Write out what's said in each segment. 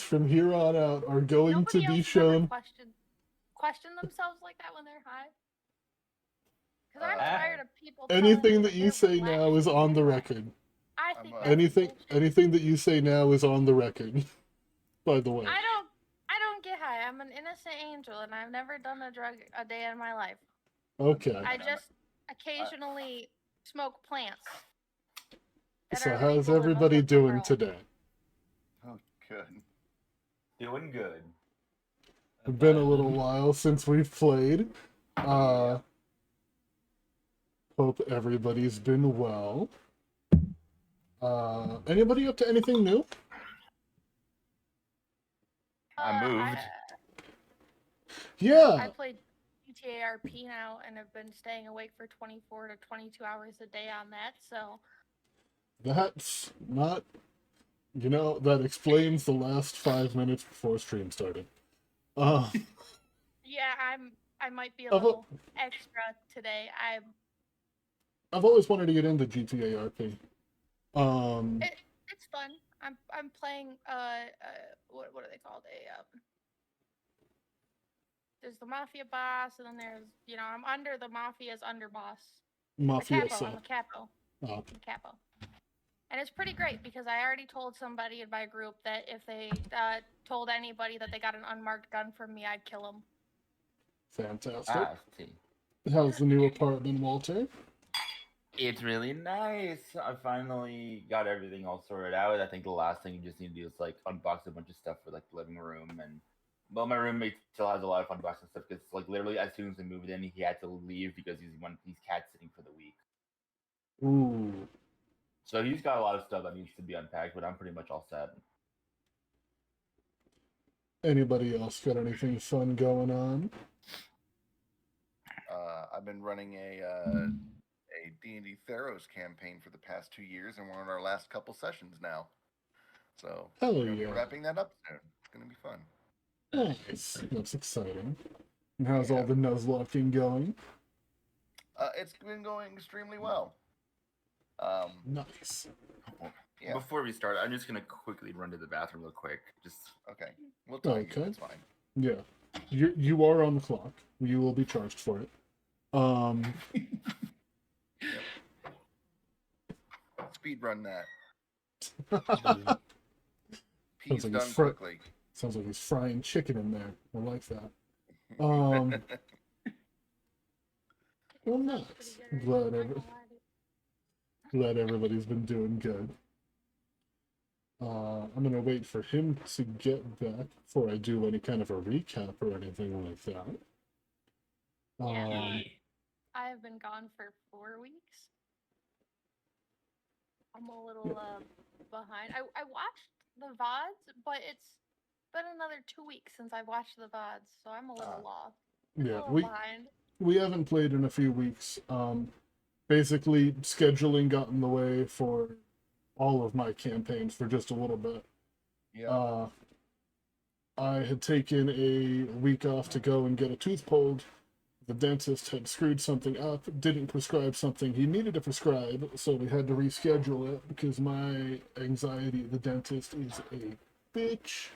from here on out are going to Nobody be else has ever shown. question themselves like that when they're high. Because I'm Uh, tired of people telling me Anything that that you they're say now relaxed is when on they're the high. record. I I'm think a that's Anything, bullshit. anything that you say now is on the record. By the way. I don't get high. I'm an innocent angel, and I've never done a drug a day in my life. Okay. I no, no. just occasionally smoke plants that So are how's illegal in most everybody of the doing world. today? Oh, good. Doing good. It's been a little while since we've played. Yeah. Hope everybody's been well. Anybody up to anything new? I moved. Yeah, I played GTA RP now, and have been staying awake for 24 to 22 hours a day on that. So that's not. That explains the last 5 minutes before stream started. Uh, yeah, I might be a I've, little extra today. I've always wanted to get into GTA RP. It, it's fun. I'm playing what are they called? There's the mafia boss, and then there's I'm under the mafia's underboss. The capo. I'm Mafioso. a capo. Oh, I'm a capo. And it's pretty great because I already told somebody in my group that if they told anybody that they got an unmarked gun from me, I'd kill them. fantastic. See. How's the new apartment, Walter? It's really nice. I finally got everything all sorted out. I think the last thing you just need to do is like unbox a bunch of stuff for like the living room and well, my roommate still has a lot of unboxing stuff because like literally as soon as we moved in, he had to leave because he's cat sitting for the week. Ooh. So he's got a lot of stuff that needs to be unpacked, but I'm pretty much all set. Anybody else got anything fun going on? I've been running a D&D Theros campaign for the past 2 years, and we're on our last couple sessions now. So Hell we're gonna be yeah. wrapping that up soon. It's gonna be fun. Nice. That's exciting. And how's all Yeah. the nuzlocking going? It's been going extremely well. Nice. Yeah. Before we start, I'm just gonna quickly run to the bathroom real quick. Just Okay. We'll time you. Okay. It's fine. Yeah. You are on the clock. You will be charged for it. Speed run that. Sounds Peas like done he's quickly. Sounds like he's frying chicken in there. I like that. Well, nice. Glad everybody's been doing good. I'm gonna wait for him to get back before I do any kind of a recap or anything like that. Yeah. I have been gone for 4 weeks. I'm a little behind. I watched the VODs, but it's been another 2 weeks since I watched the VODs, so I'm a little lost. Yeah, a little behind. we haven't played in a few weeks. Basically, scheduling got in the way for all of my campaigns for just a little bit. Yeah. I had taken a week off to go and get a tooth pulled. The dentist had screwed something up, didn't prescribe something he needed to prescribe, so we had to reschedule it because my anxiety at the dentist is a bitch.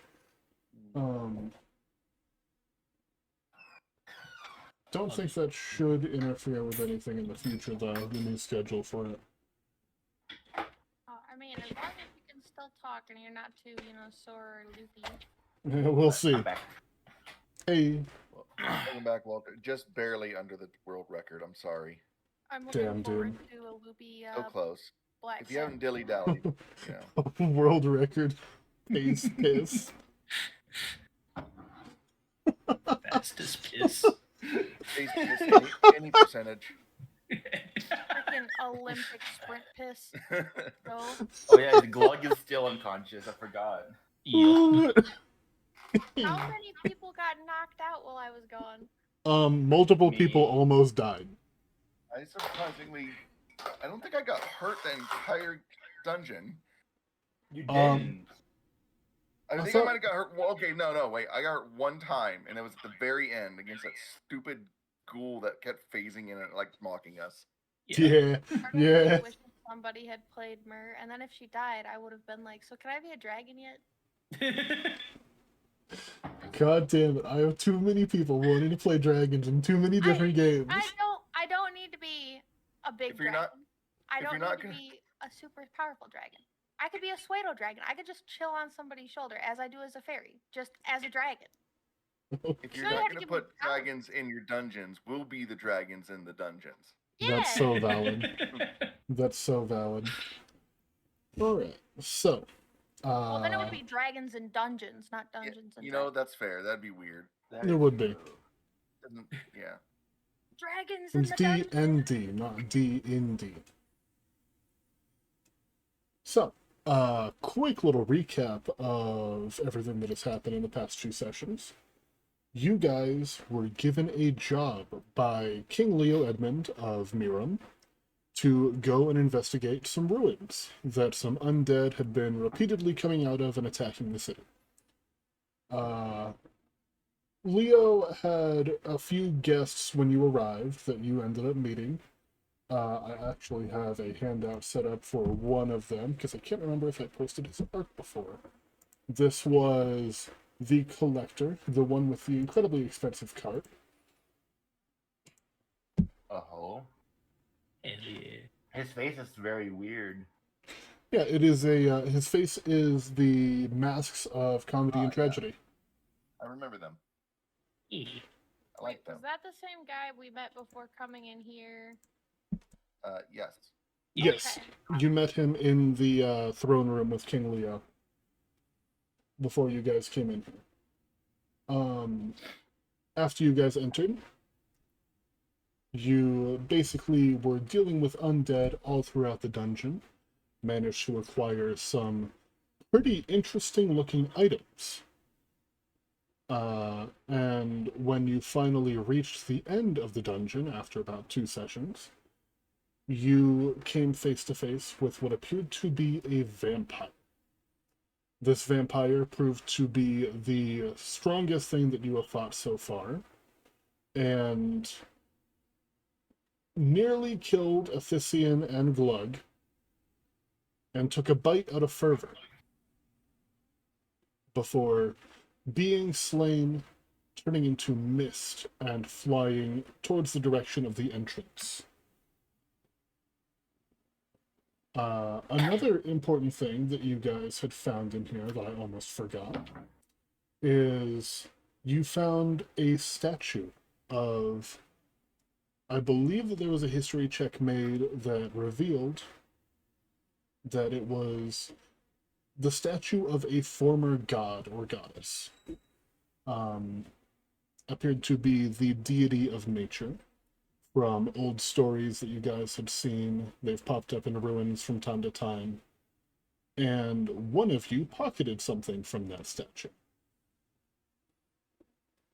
Don't think that should interfere with anything in the future, though, the new schedule for it. I mean, as long as you can still talk and you're not too, sore or loopy. We'll see. I'm back. Hey. Welcome back, Walter. Just barely under the world record. I'm sorry. I'm looking Damn, forward dude. to a loopy So close. black If you haven't cat. dilly dallied, World record. Pace piss. Fastest piss. Face piss, any percentage. Freaking Olympic sprint piss. Go. Oh yeah, the Glug is still unconscious. I forgot. Yeah. How many people got knocked out while I was gone? Multiple people almost died. I don't think I got hurt the entire dungeon. You didn't. I think I might have got hurt. Well, okay, no, wait. I got hurt one time, and it was at the very end against that stupid ghoul that kept phasing in and like mocking us. Yeah. I wish somebody had played Myr, and then if she died, I would have been like, "So can I be a dragon yet?" God damn it! I have too many people wanting to play dragons in too many different games. I don't need to be a big If you're dragon. not- I if don't you're need not to gonna- be a super powerful dragon. I could be a pseudo dragon. I could just chill on somebody's shoulder as I do as a fairy, just as a dragon. If you're You don't not have to going to give me put power. dragons in your dungeons, we'll be the dragons in the dungeons. Yeah. That's so valid. That's so valid. All right, so. Well, then it would be dragons and dungeons, not dungeons and You know, dragons. that's fair. That'd be weird. That It is would be. true. Yeah. Dragons in It's the dungeons. DnD, not D-in-D. So, quick little recap of everything that has happened in the past 2 sessions. You guys were given a job by King Leo Edmund of Miram to go and investigate some ruins that some undead had been repeatedly coming out of and attacking the city. Leo had a few guests when you arrived that you ended up meeting. I actually have a handout set up for one of them, because I can't remember if I posted his art before. This was the Collector, the one with the incredibly expensive cart. Oh. Hell yeah. His face is very weird. Yeah, it is a, his face is the masks of comedy and Yeah. tragedy. I remember them. Yeah. I like them. Was that the same guy we met before coming in here? Yes. Yes, Okay. you met him in the throne room with King Leo before you guys came in here. After you guys entered, you basically were dealing with undead all throughout the dungeon, managed to acquire some pretty interesting looking items. And when you finally reached the end of the dungeon after about 2 sessions, you came face to face with what appeared to be a vampire. This vampire proved to be the strongest thing that you have fought so far, and nearly killed Athisian and Glug, and took a bite out of Fervor before being slain, turning into mist and flying towards the direction of the entrance. Another important thing that you guys had found in here that I almost forgot is you found a statue of, I believe that there was a history check made that revealed that it was the statue of a former god or goddess. Appeared to be the deity of nature. From old stories that you guys had seen, they've popped up in ruins from time to time. And one of you pocketed something from that statue.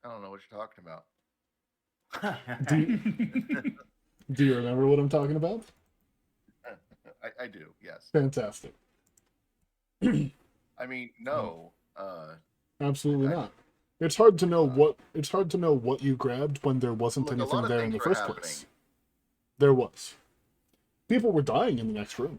I don't know what you're talking about. Do you remember what I'm talking about? I do, yes. Fantastic. I mean, no. Absolutely I- not. It's hard to know what you grabbed when there wasn't Look, a lot anything of there in things the were first happening. place. There was. People were dying in the next room.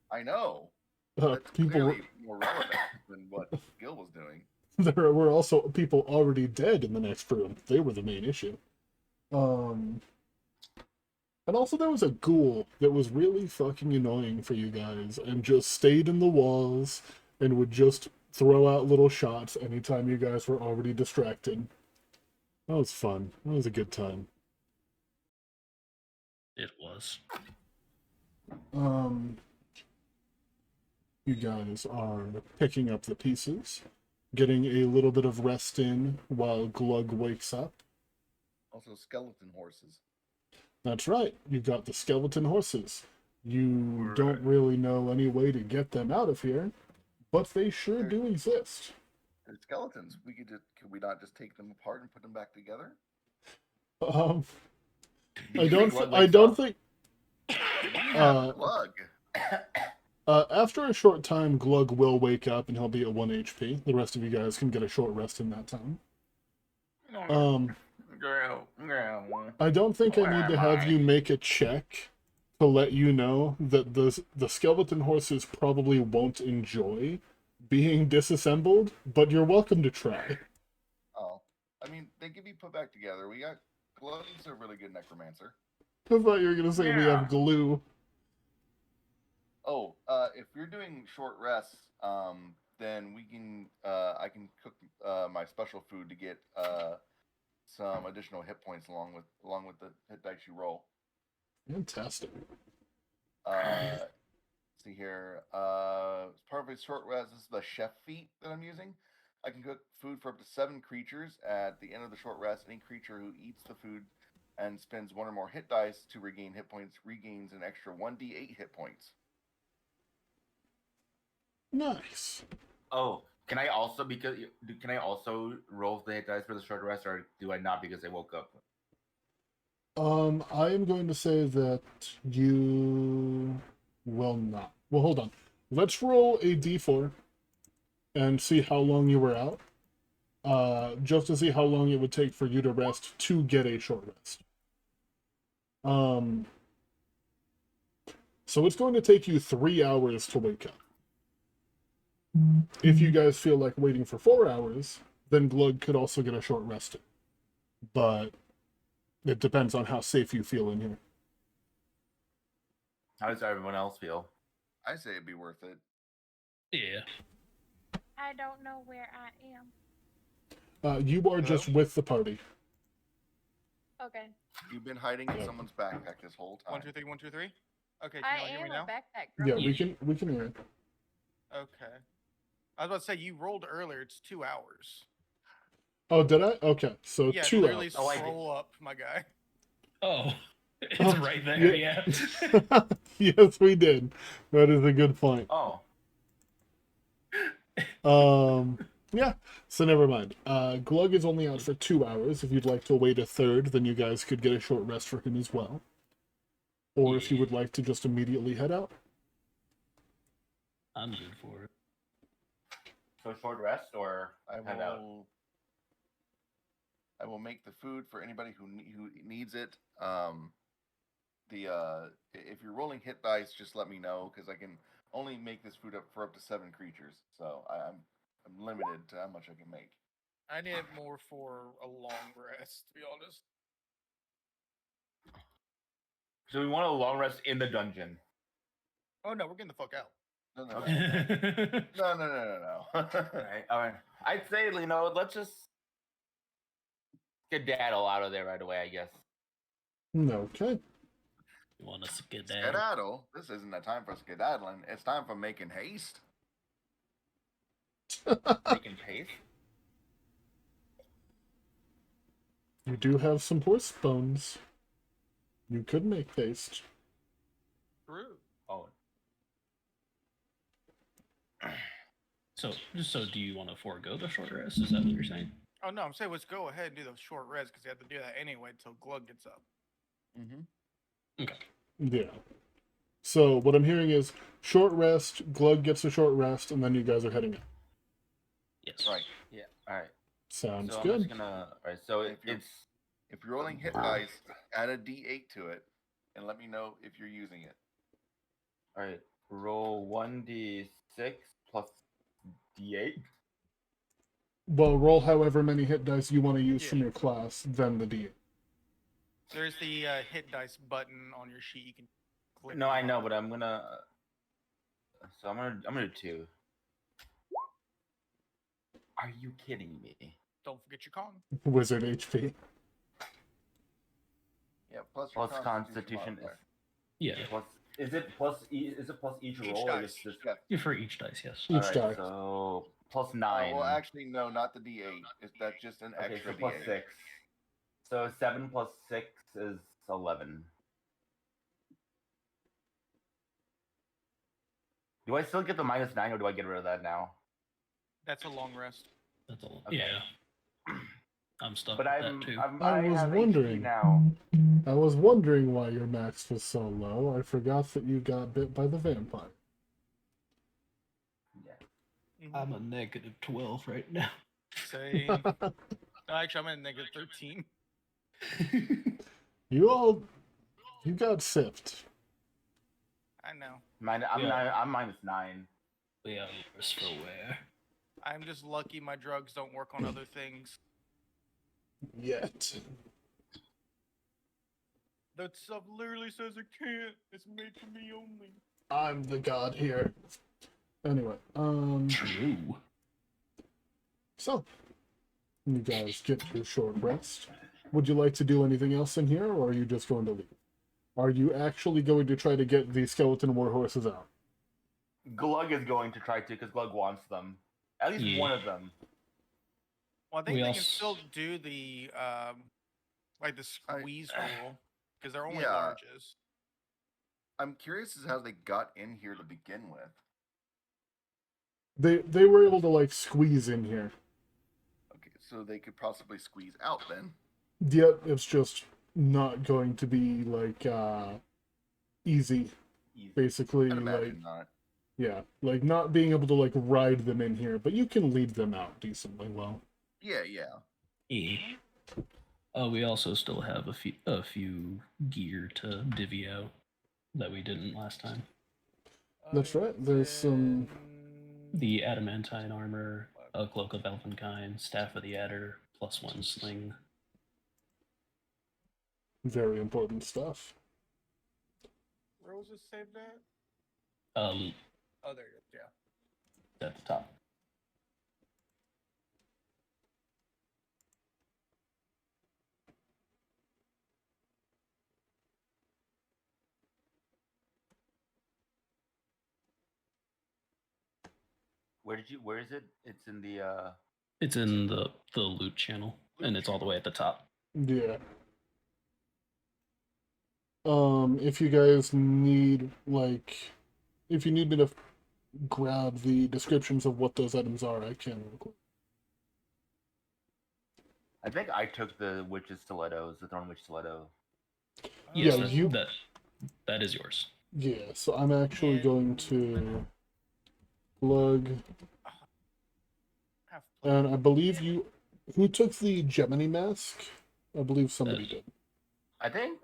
I know. That's People were, clearly more relevant than what Gil was doing. there were also people already dead in the next room. They were the main issue. And also there was a ghoul that was really fucking annoying for you guys and just stayed in the walls and would just throw out little shots anytime you guys were already distracted. That was fun. That was a good time. It was. You guys are picking up the pieces, getting a little bit of rest in while Glug wakes up. Also, skeleton horses. That's right, you got the skeleton horses. You don't really know any way to get them out of here, but they sure do exist. They're skeletons. Could we not just take them apart and put them back together? I don't think. Glug. After a short time, Glug will wake up and he'll be at 1 HP. The rest of you guys can get a short rest in that time. I don't think I need to have you make a check to let you know that the skeleton horses probably won't enjoy being disassembled, but you're welcome to try. Oh, I mean, they can be put back together. We got Glow's a really good necromancer. I thought you were gonna say we Yeah. have glue. Oh, if you're doing short rests, then we can. I can cook my special food to get some additional hit points along with the hit dice you roll. Fantastic. See here. As part of a short rest, this is the chef feat that I'm using. I can cook food for up to 7 creatures. At the end of the short rest, any creature who eats the food and spends 1 or more hit dice to regain hit points regains an extra 1d8 hit points. Nice. Oh, can I also roll the hit dice for the short rest, or do I not because I woke up? I am going to say that you will not. Well, hold on. Let's roll a d4 and see how long you were out. Just to see how long it would take for you to rest to get a short rest. So it's going to take you 3 hours to wake up. If you guys feel like waiting for 4 hours, then Glug could also get a short rest. But it depends on how safe you feel in here. How does everyone else feel? I say it'd be worth it. Yeah. I don't know where I am. You are just with the party. Okay. You've been hiding in someone's backpack this whole time. 1, 2, 3, 1, 2, 3. Okay, can I you all hear am me a now? backpack Yeah, girl. we can hear it. Okay. I was about to say you rolled earlier. It's 2 hours. Oh, did I? Okay, so Yeah, 2 literally hours. Oh, I did. scroll up, my guy. Oh, it's Oh, right there. Yeah. Yes, we did. That is a good point. Oh, Yeah, so never mind. Glug is only out for 2 hours. If you'd like to wait a third, then you guys could get a short rest for him as well. Or if you would like to just immediately head out. I'm good for it. so short rest or I head out? will make the food for anybody who needs it. If you're rolling hit dice, just let me know because I can only make this food up for up to 7 creatures. So I'm limited to how much I can make. I need it more for a long rest, to be honest. So we want a long rest in the dungeon. Oh no, we're getting the fuck out. No, no, Okay. no, no, no, no, no. All right. I'd say, let's just skedaddle out of there right away, I guess. Okay. You want us to get that? Skedaddle. This isn't a time for skedaddling. It's time for making haste. Making pace? You do have some horse bones. You could make paste. True. Oh. So do you want to forego the short rest? Is that what you're saying? Oh no, I'm saying let's go ahead and do the short rest because you have to do that anyway until Glug gets up. Mm-hmm. Okay. Yeah. So what I'm hearing is short rest, Glug gets a short rest, and then you guys are heading out. Yes. Right. Yeah. All right. Sounds so I'm good. just gonna. All right. So it's. If you're rolling hit dice, add a d8 to it, and let me know if you're using it. All right. Roll 1d6 plus d8. Well, roll however many hit dice you want to use from Yeah. your class, then the D8. There's the hit dice button on your sheet. You can click. No, I on know, it. but I'm gonna. So I'm gonna do 2. Are you kidding me? Don't forget your con. Wizard HP. Yeah, plus your Plus Constitution modifier. Yeah. plus. Is it plus? Is it plus each roll? Or dice. just Yeah. For each dice, yes. Each Alright, die. So plus 9. Well, actually, no, not the d8. That's just an Okay, extra so plus d8. 6. So 7 plus 6 is 11. Do I still get the minus 9, or do I get rid of that now? That's a long rest. That's all. Okay. Yeah. I'm stuck But with I'm, that too. I was have HP wondering. now. I was wondering why your max was so low. I forgot that you got bit by the vampire. Yeah. Mhm. I'm a negative 12 right now. Same. No, actually, I'm at negative 13. You got sipped. I know. I'm Yeah. I'm minus 9. We are worse for wear. I'm just lucky my drugs don't work on other things. Yet. That stuff literally says it can't. It's made for me only. I'm the god here. Anyway, True. so you guys get your short rest. Would you like to do anything else in here, or are you just going to leave? Are you actually going to try to get the skeleton war horses out? Glug is going to try to because Glug wants them. At least Yeah. one of them. Well, I think We they also- can still do the like the squeeze rule because they're only Yeah. larges. I'm curious as how they got in here to begin with. They were able to like squeeze in here. Okay, so they could possibly squeeze out then. Yet it's just not going to be like easy. Easy. Basically, I'd like imagine not. yeah, like not being able to like ride them in here, but you can lead them out decently well. Yeah. Yeah. We also still have a few gear to divvy out that we didn't last time. That's right, there's some- The adamantine armor, a cloak of elvenkind, staff of the adder, +1 sling. Very important stuff. Where was it saved at? Loot Oh, there it is. Yeah. at the top. Where is it? It's in the It's in the loot channel, and it's all the way at the top. Yeah. If you guys need like, if you need me to grab the descriptions of what those items are, I can. I think I took the witch's stilettos, the thorn witch stiletto. Yes, Yeah, you- that is yours. Yeah, so I'm actually Yeah. going to plug, Half and I believe you. Who took the Gemini mask? I believe somebody did. I think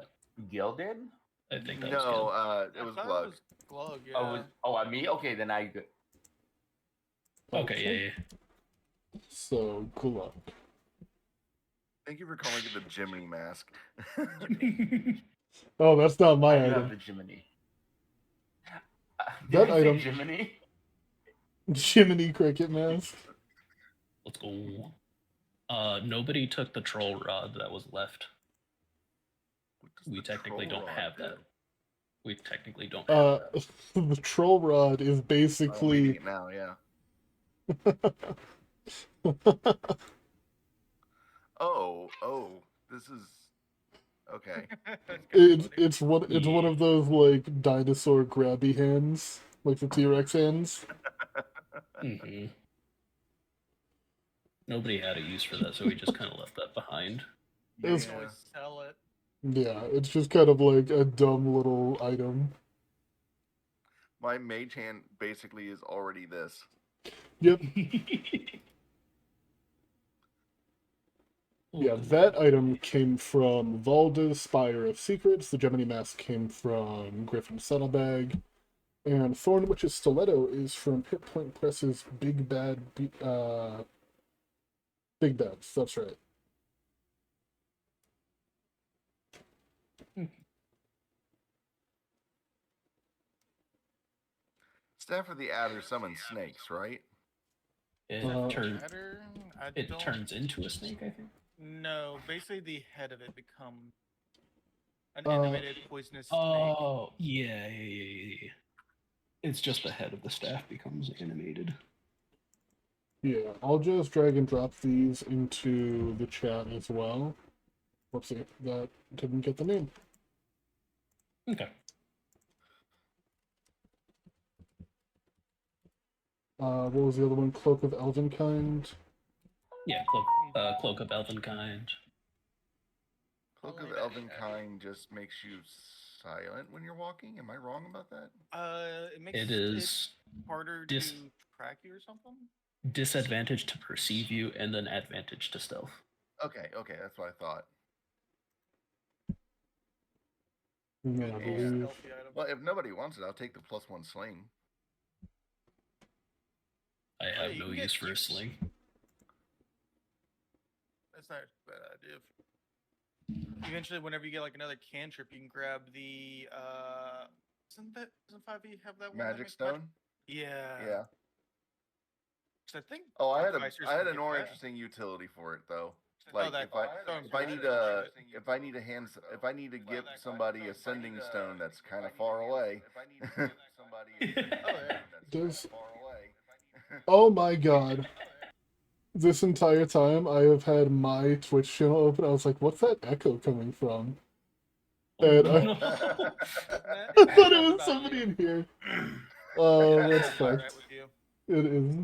Gil did. I think that was No, good. it was I thought Glug. It was Glug, yeah. On me? Okay, then I. Okay, yeah. So Glug. Thank you for calling it the Jiminy mask. Oh, that's not my I do have item. the Jiminy. That Did I say item- Jiminy? Jiminy cricket mask. Let's go. Nobody took the troll rod that was left. What does We the technically troll don't rod have do? that. We technically don't have that. The troll rod is I'm reading basically. it now, yeah. Oh, this is okay. That's kinda funny. It's one of those like dinosaur grabby hands, like the T-Rex hands. hmm Nobody had a use for that, so we just kind of left that behind. You It's- can always sell it. Yeah, it's just kind of like a dumb little item. My mage hand basically is already this. Yep. Yeah, that item came from Valda's Spire of Secrets. The Gemini Mask came from Griffin's Saddlebag. And Thornwitch's Stiletto is from Hit Point Press's Big Bads. That's right. Staff of the Adder summons snakes, right? It, Matter? I it don't- turns into a snake, I think. No, basically the head of it becomes an Uh, animated poisonous snake. Oh, yeah. It's just the head of the staff becomes animated. Yeah, I'll just drag and drop these into the chat as well. Whoopsie, that didn't get the name. Okay. What was the other one? Cloak of Elvenkind. Yeah, cloak of elvenkind. Cloak of Only that Elvenkind just makes you silent when you're walking. Am I wrong about that? It makes It is harder dis- to track you or something. disadvantage to perceive you, and then advantage to stealth. Okay, that's what I thought. And then I Yeah. believe. Stealthy item. Well, if nobody wants it, I'll take the +1 sling. I have you no can get use for a use- sling. That's not a bad idea. Eventually, whenever you get like another cantrip, you can grab the doesn't 5e have that one? that Magic makes magic- stone. Yeah. Yeah. 'Cause I think. Oh, I had Advisors I had can a get more that. interesting utility for it though. Oh, Like that if I stone if I person. need if I need a hand if I need to give somebody a sending stone that's kind of far away. Does oh my god. This entire time I have had my Twitch channel open. I was like, what's that echo coming from? And Oh, I, no. I thought it was somebody in here. Oh, that's That's alright fucked. with you. It is.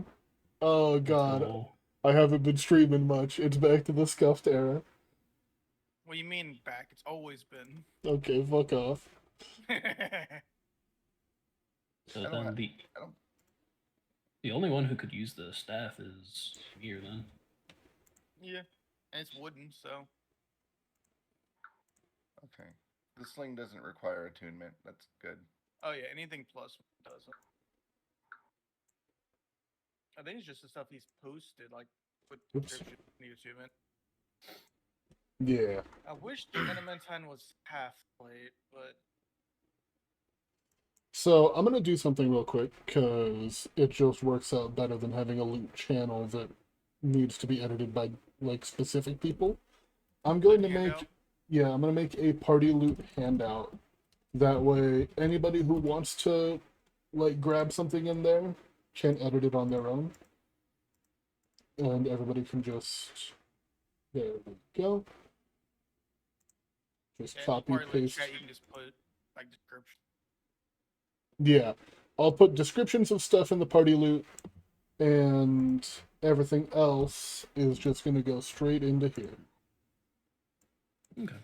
Oh god. Oh. I haven't been streaming much. It's back to the scuffed era. What do you mean back? It's always been. Okay, fuck off. So I don't then have- the I don't- the only one who could use the staff is Mir then. Yeah, and it's wooden, so Okay. The sling doesn't require attunement. That's good. oh yeah, anything plus doesn't. I think it's just the stuff he's posted, like with Oops. description need achievement. Yeah. I wish the Adamantine was half plate, but So I'm gonna do something real quick because it just works out better than having a loot channel that needs to be edited by like specific people. I'm going to make I'm gonna make a party loot handout. That way anybody who wants to like grab something in there can edit it on their own. And everybody can just there we go. Just yeah, copy part of the paste. chat you can just put like description. Yeah, I'll put descriptions of stuff in the party loot, and everything else is just gonna go straight into here. Okay.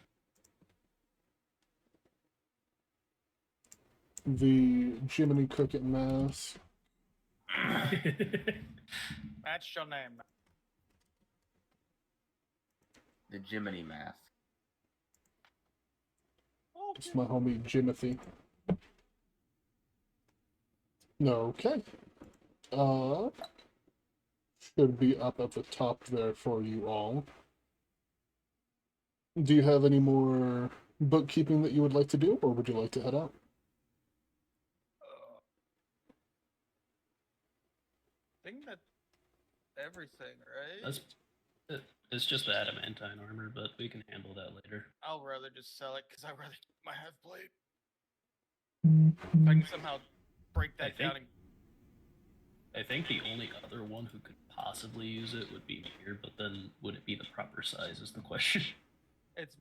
The Jiminy Cricket Mask. That's your name. The Jiminy mask. It's my homie Jimothy. Okay. Should be up at the top there for you all. Do you have any more bookkeeping that you would like to do, or would you like to head out? I think that's everything, right? That's it's just the adamantine armor, but we can handle that later. I'll rather just sell it because I'd rather keep my half plate. If I can somehow break that down and I think the only other one who could possibly use it would be Mir, but then would it be the proper size is the question. it's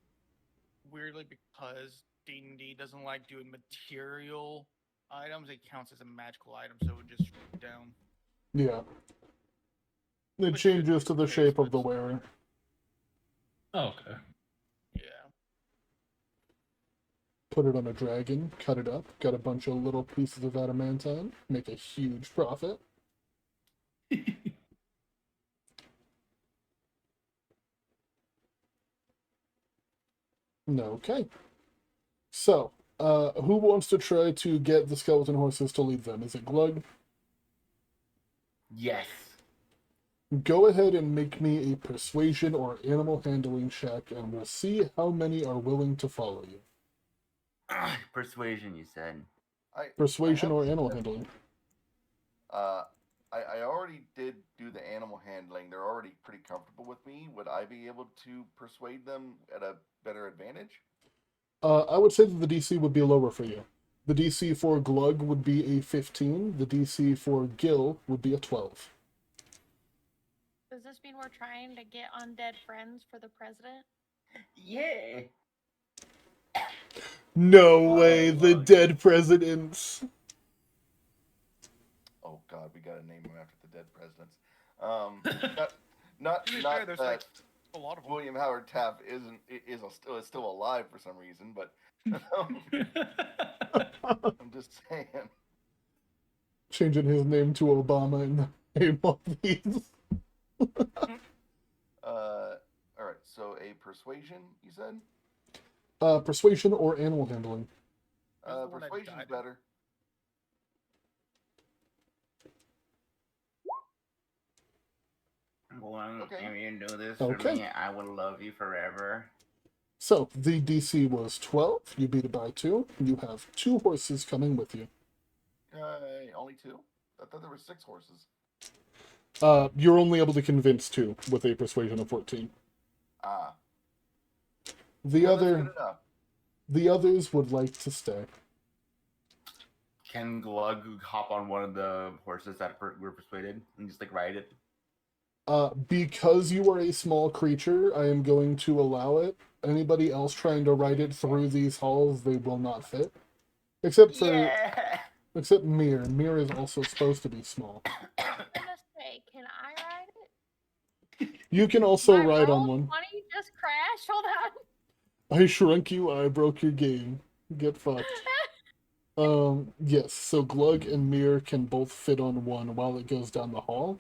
weirdly because D&D doesn't like doing material items, it counts as a magical item, so it would just shrink down. Yeah. It Which should changes be to the the shape case, of the but- wearer. Oh, okay. Yeah. Put it on a dragon, cut it up, got a bunch of little pieces of adamantine, make a huge profit. Okay. So, who wants to try to get the skeleton horses to lead them? Is it Glug? Yes. Go ahead and make me a persuasion or animal handling check, and we'll see how many are willing to follow you. Persuasion, you said. Persuasion I or have- animal handling? I already did do the animal handling. They're already pretty comfortable with me. Would I be able to persuade them at a better advantage? I would say that the DC would be lower for you. The DC for Glug would be a 15. The DC for Gil would be a 12. Does this mean we're trying to get undead friends for the president? Yeah. No way, the dead presidents. Oh God, we gotta name them after the dead presidents. Not To be fair, not there's that like a lot of them. William Howard Taft is still alive for some reason, but I'm just saying. Changing his name to Obama in the name of these. All right. So a persuasion, you said? Persuasion or animal handling? Who's the one that Persuasion's died? better. Glug, Okay. if you do this for Okay. me, I will love you forever. So, the DC was 12. You beat it by 2. You have 2 horses coming with you. Only 2? I thought there were 6 horses. You're only able to convince 2 with a persuasion of 14. Ah. The Well, that's other, good enough. the others would like to stay. Can Glug hop on one of the horses that were persuaded and just like ride it? Because you are a small creature, I am going to allow it. Anybody else trying to ride it through these halls, they will not fit. Except Mir. Mir is also supposed to be small. I was gonna say, can I ride it? You can also My ride on roll one. 20 just crashed. Hold on. I shrunk you, I broke your game. Get fucked. Yes, so Glug and Mir can both fit on one while it goes down the hall.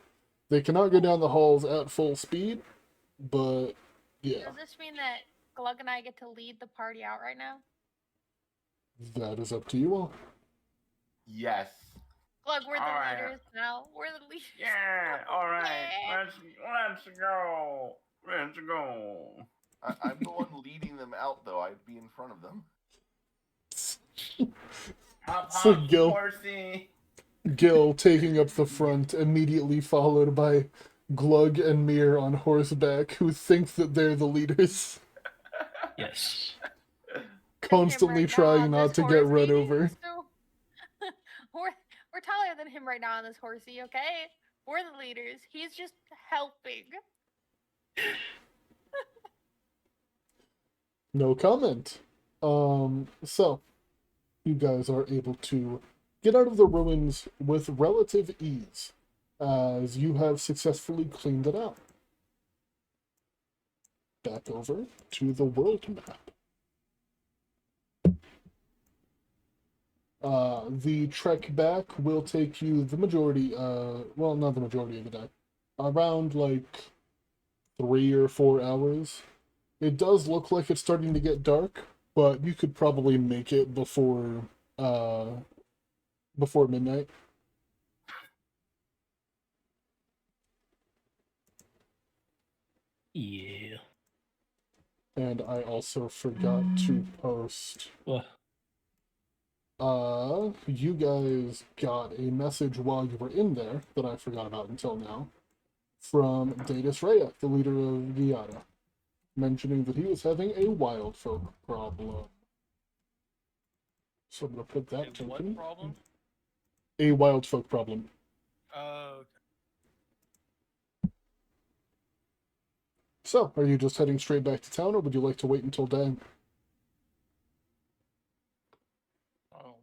They cannot go down the halls at full speed, but yeah, Does this mean that Glug and I get to lead the party out right now? that is up to you all. Yes. Glug, we're the Alright. leaders now. We're the leaders. Yeah. All right. Yeah. Let's go. Let's go. I'm the one leading them out, though. I'd be in front of them. Hop, So hop, Gil- horsey. Gil taking up the front, immediately followed by Glug and Mir on horseback, who think that they're the leaders, Yes. constantly Him right now trying on not this to get horsey, run over. so- we're taller than him right now on this horsey, okay? We're the leaders. He's just helping. No comment. So you guys are able to get out of the ruins with relative ease, as you have successfully cleaned it out. Back over to the world map. The trek back will take you the majority, well, not the majority of the day, around like 3 or 4 hours. It does look like it's starting to get dark, but you could probably make it before midnight. Yeah. And I also forgot to post. Well, You guys got a message while you were in there that I forgot about until now, from Datus Rhea, the leader of Giada, mentioning that he was having a wild folk problem. So I'm gonna put that A token. what problem? A wild folk problem. Okay. So, are you just heading straight back to town, or would you like to wait until day? Oh.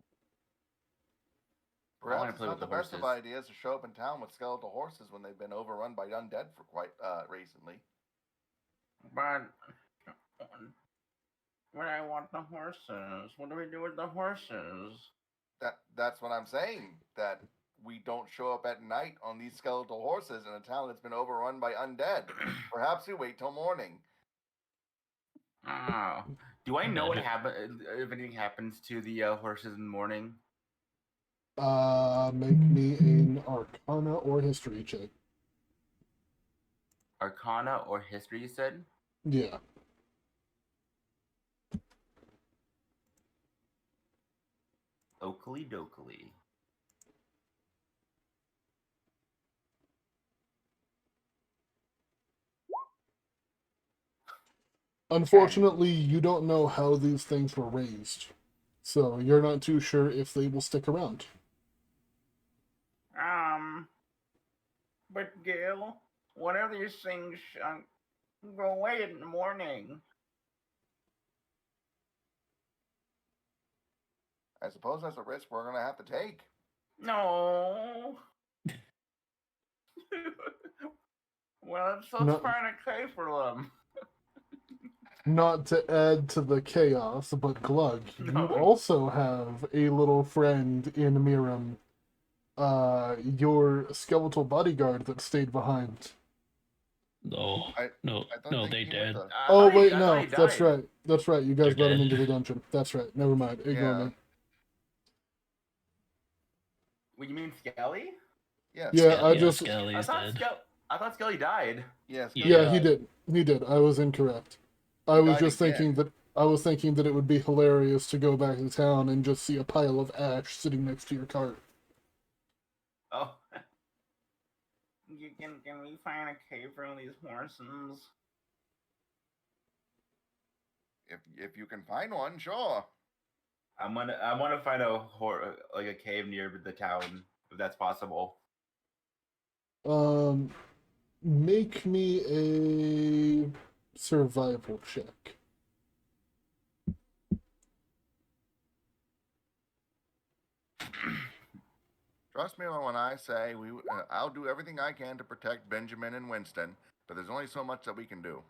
wanna Perhaps it's play not with the the best of horses. ideas to show up in town with skeletal horses when they've been overrun by undead for quite recently. But when I want the horses, what do we do with the horses? That's what I'm saying. That we don't show up at night on these skeletal horses in a town that's been overrun by undead. Perhaps we wait till morning. Oh. Do I know what Magic. happen if anything happens to the horses in the morning? Make me an Arcana or History check. Arcana or history, you said? Yeah. Oakley dokley. Unfortunately, you don't know how these things were raised, so you're not too sure if they will stick around. But Gil, what if these things go away in the morning? I suppose that's a risk we're gonna have to take. No. Well, it's so No. far to pay for them. Not to add to the chaos, but Glug, you No. also have a little friend in Miram. Your skeletal bodyguard that stayed behind. no, I no, thought no, they they came with dead. us. Oh I thought wait, I no, thought he that's died. right. That's right. You guys They're brought him dead. into the dungeon. That's right. Never mind. Ignore Yeah. me. What, you mean Skelly? Yes. Yeah, I Yeah, just Skelly's I thought dead. I thought Skelly died. Yes. Yeah, he did. He did. I was incorrect. I was Died just thinking again. that it would be hilarious to go back to town and just see a pile of ash sitting next to your cart. Oh. Can we find a cave for these horses? If you can find one, sure. I want to find a cave near the town if that's possible. Make me a survival check. Trust me when I say I'll do everything I can to protect Benjamin and Winston, but there's only so much that we can do.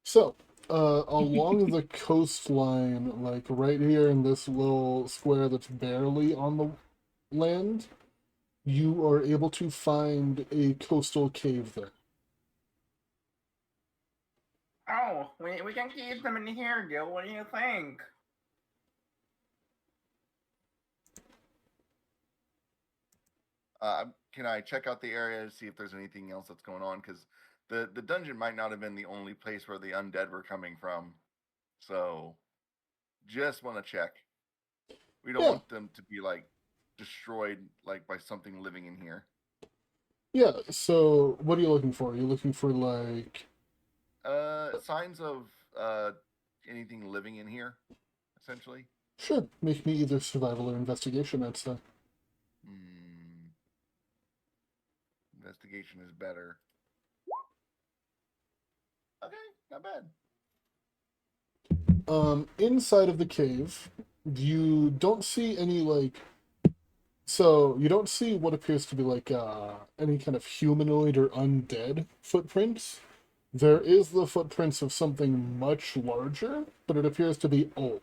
So, along the coastline, like right here in this little square that's barely on the land, you are able to find a coastal cave there. Oh, we can keep them in here, Gil. What do you think? Can I check out the area to see if there's anything else that's going on? Because the dungeon might not have been the only place where the undead were coming from. So, just want to check. We don't Yeah. want them to be like destroyed like by something living in here. Yeah, so what are you looking for? Are you looking for like Signs of anything living in here, essentially. sure, make me either survival or investigation, I'd say. Investigation is better. Okay, not bad. Inside of the cave, you don't see any so you don't see what appears to be like any kind of humanoid or undead footprints. There is the footprints of something much larger, but it appears to be old.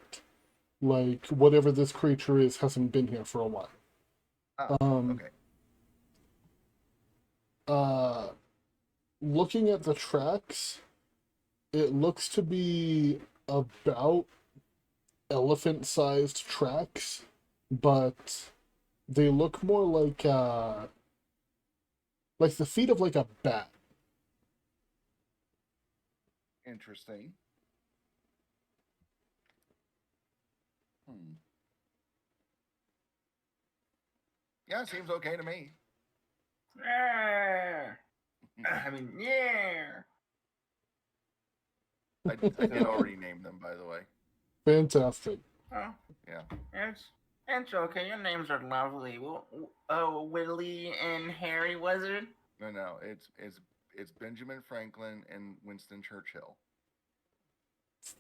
Like whatever this creature is hasn't been here for a while. Okay. Looking at the tracks, it looks to be about elephant-sized tracks, but they look more like the feet of like a bat. Interesting. Yeah, seems okay to me. Yeah. I mean, yeah. I did already name them, by the way. Fantastic. Oh, Yeah. It's okay. Your names are lovely. Willie and Harry Wizard. No, it's Benjamin Franklin and Winston Churchill.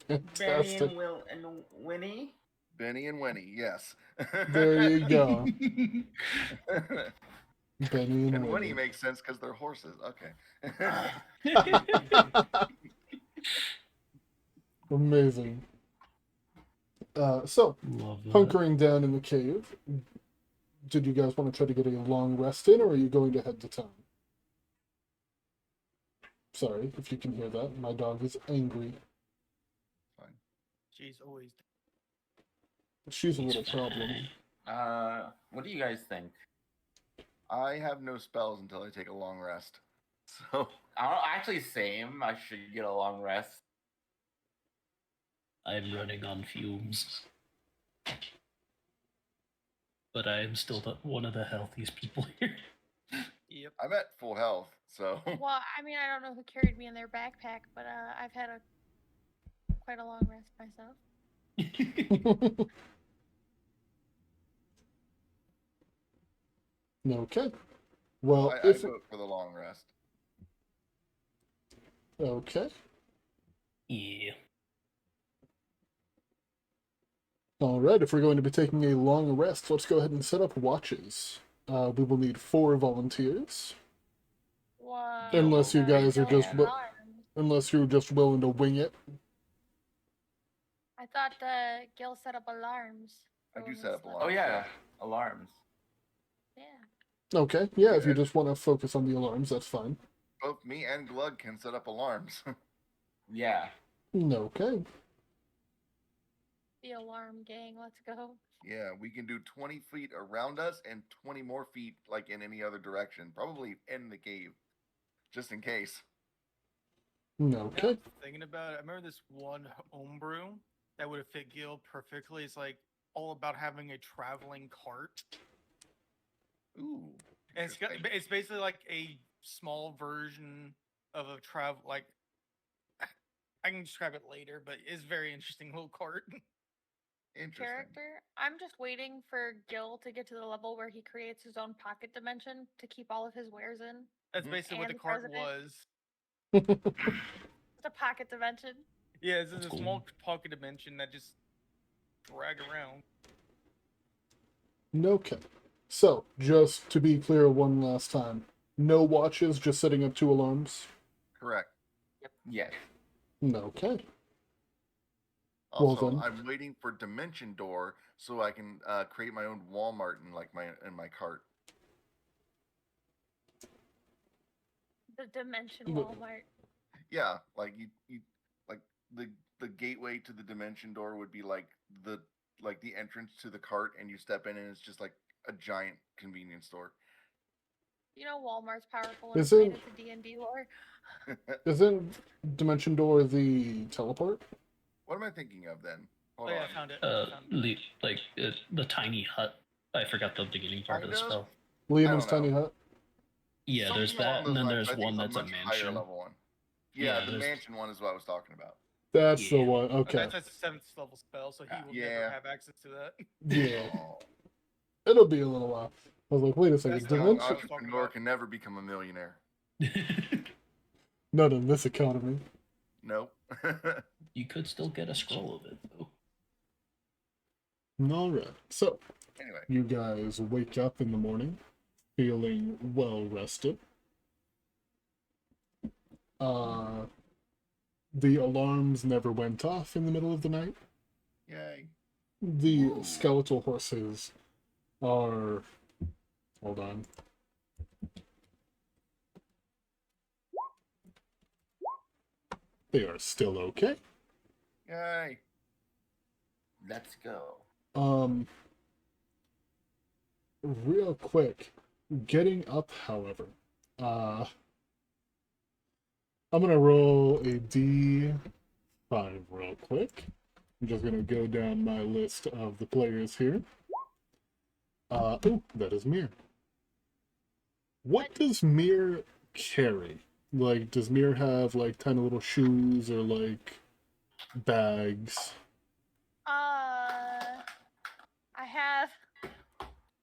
Benny Fantastic. and Will and Winnie. Benny and Winnie, yes. There you go. Benny And and Winnie Winnie. makes sense because they're horses. Okay. Amazing. So, Love that. hunkering down in the cave, did you guys want to try to get a long rest in, or are you going to head to town? Sorry if you can hear that. My dog is angry. She's always. She's a little problem. What do you guys think? I have no spells until I take a long rest. So Actually, same. I should get a long rest. I'm running on fumes. But I am still one of the healthiest people here. Yep. I'm at full health, so Well, I mean, I don't know who carried me in their backpack, but I've had quite a long rest myself. Okay. Well, I vote for the long rest. Okay. Yeah. All right. If we're going to be taking a long rest, let's go ahead and set up watches. We will need 4 volunteers. Wow. Unless you guys are just Alarms. unless you're just willing to wing it. I thought Gil set up alarms. I for do when set we up slept. alarms. Oh yeah, alarms. Yeah. Okay. Yeah, if you Good. just want to focus on the alarms, that's fine. Both me and Glug can set up alarms. Yeah. Okay. The alarm gang, let's go. Yeah, we can do 20 feet around us and 20 more feet like in any other direction. Probably in the cave, just in case. Now Okay. I'm thinking about it. I remember this one homebrew that would have fit Gil perfectly. It's like all about having a traveling cart. Ooh. And interesting. it's basically like a small version of a travel like I can describe it later, but it's very interesting little cart. Interesting. Character. I'm just waiting for Gil to get to the level where he creates his own pocket dimension to keep all of his wares in. That's Mhm. basically what the And cart president. was. It's a pocket dimension. Yeah, it's just That's a cool. small pocket dimension that just drag around. Okay. So, just to be clear one last time, no watches, just setting up 2 alarms. Correct. Yes. Okay. Well Also, then. I'm waiting for Dimension Door so I can create my own Walmart in my cart. The Dimension Look. Walmart. Yeah, like you like the gateway to the Dimension Door would be like the entrance to the cart, and you step in and it's just like a giant convenience store. You know Walmart's powerful and Is it's made it- into D&D lore. Isn't Dimension Door the teleport? What am I thinking of then? Hold Oh yeah, on. I found it. I found it. Like the tiny hut. I forgot the beginning part of the Kind of? spell. Leoman's don't know. Tiny Hut? Yeah, there's Something along that, those and then lines, there's but I think one it's that's a much higher mansion. level one. Yeah, Yeah, the there's- mansion one is what I was talking about. That's the Yeah. one. Oh, Okay. that's a 7th level spell, so he will Yeah. never have access to that. Yeah. Oh, It'll be a little while. I was like, wait a second. That's the young one Dimension? I was talking entrepreneur about. can never become a millionaire. Not in this economy. Nope. You could still get a scroll of it though. Alright. So, Anyway, you guys wake up in the morning feeling well rested. The alarms never went off in the middle of the night. yay. The Ooh. skeletal horses are. Hold on. They are still okay. Yay. Let's go. Real quick, getting up, however, I'm gonna roll a D5 real quick. I'm just gonna go down my list of the players here. Oh, that is Mir. What does Mir carry? Like, does Mir have like tiny little shoes or like bags?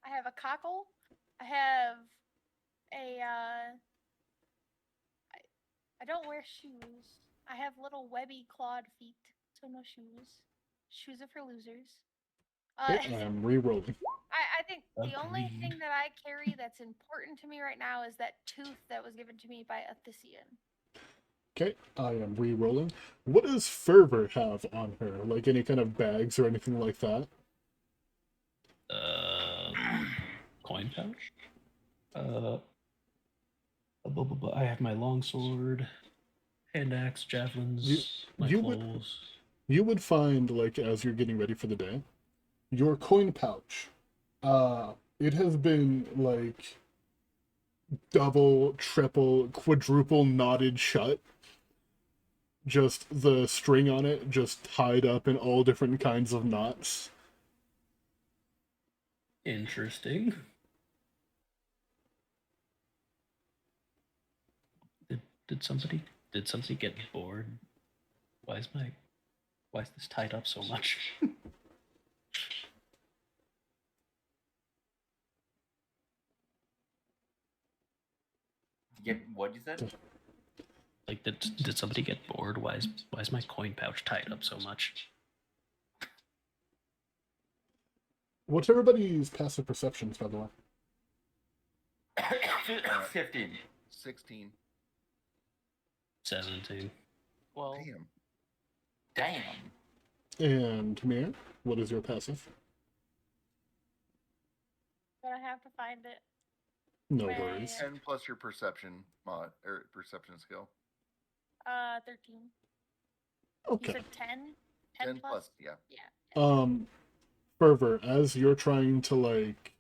I have a cockle. I have a I don't wear shoes. I have little webby clawed feet, so no shoes. Shoes are for losers. Okay, I'm re-rolling. I think the only Agreed. thing that I carry that's important to me right now is that tooth that was given to me by Athisian. Okay, I am re-rolling. What does Fervor have on her? Like any kind of bags or anything like that? Coin pouch. I have my longsword, hand axe, javelins, my you would- clothes. You would find, like, as you're getting ready for the day, your coin pouch. It has been, like, double, triple, quadruple knotted shut. Just the string on it just tied up in all different kinds of knots. Interesting. Did somebody get bored? Why is this tied up so much? Get what you said? Like did somebody get bored? Why is my coin pouch tied up so much? What's everybody's passive perceptions, by the way? 15. 16. 17. Well, Damn. Damn. And Mir, what is your passive? But I have to find it. No Wait. worries. 10 plus your perception mod or perception skill. 13. Okay. You said 10? 10 plus, yeah. Yeah, Fervor, as you're trying to like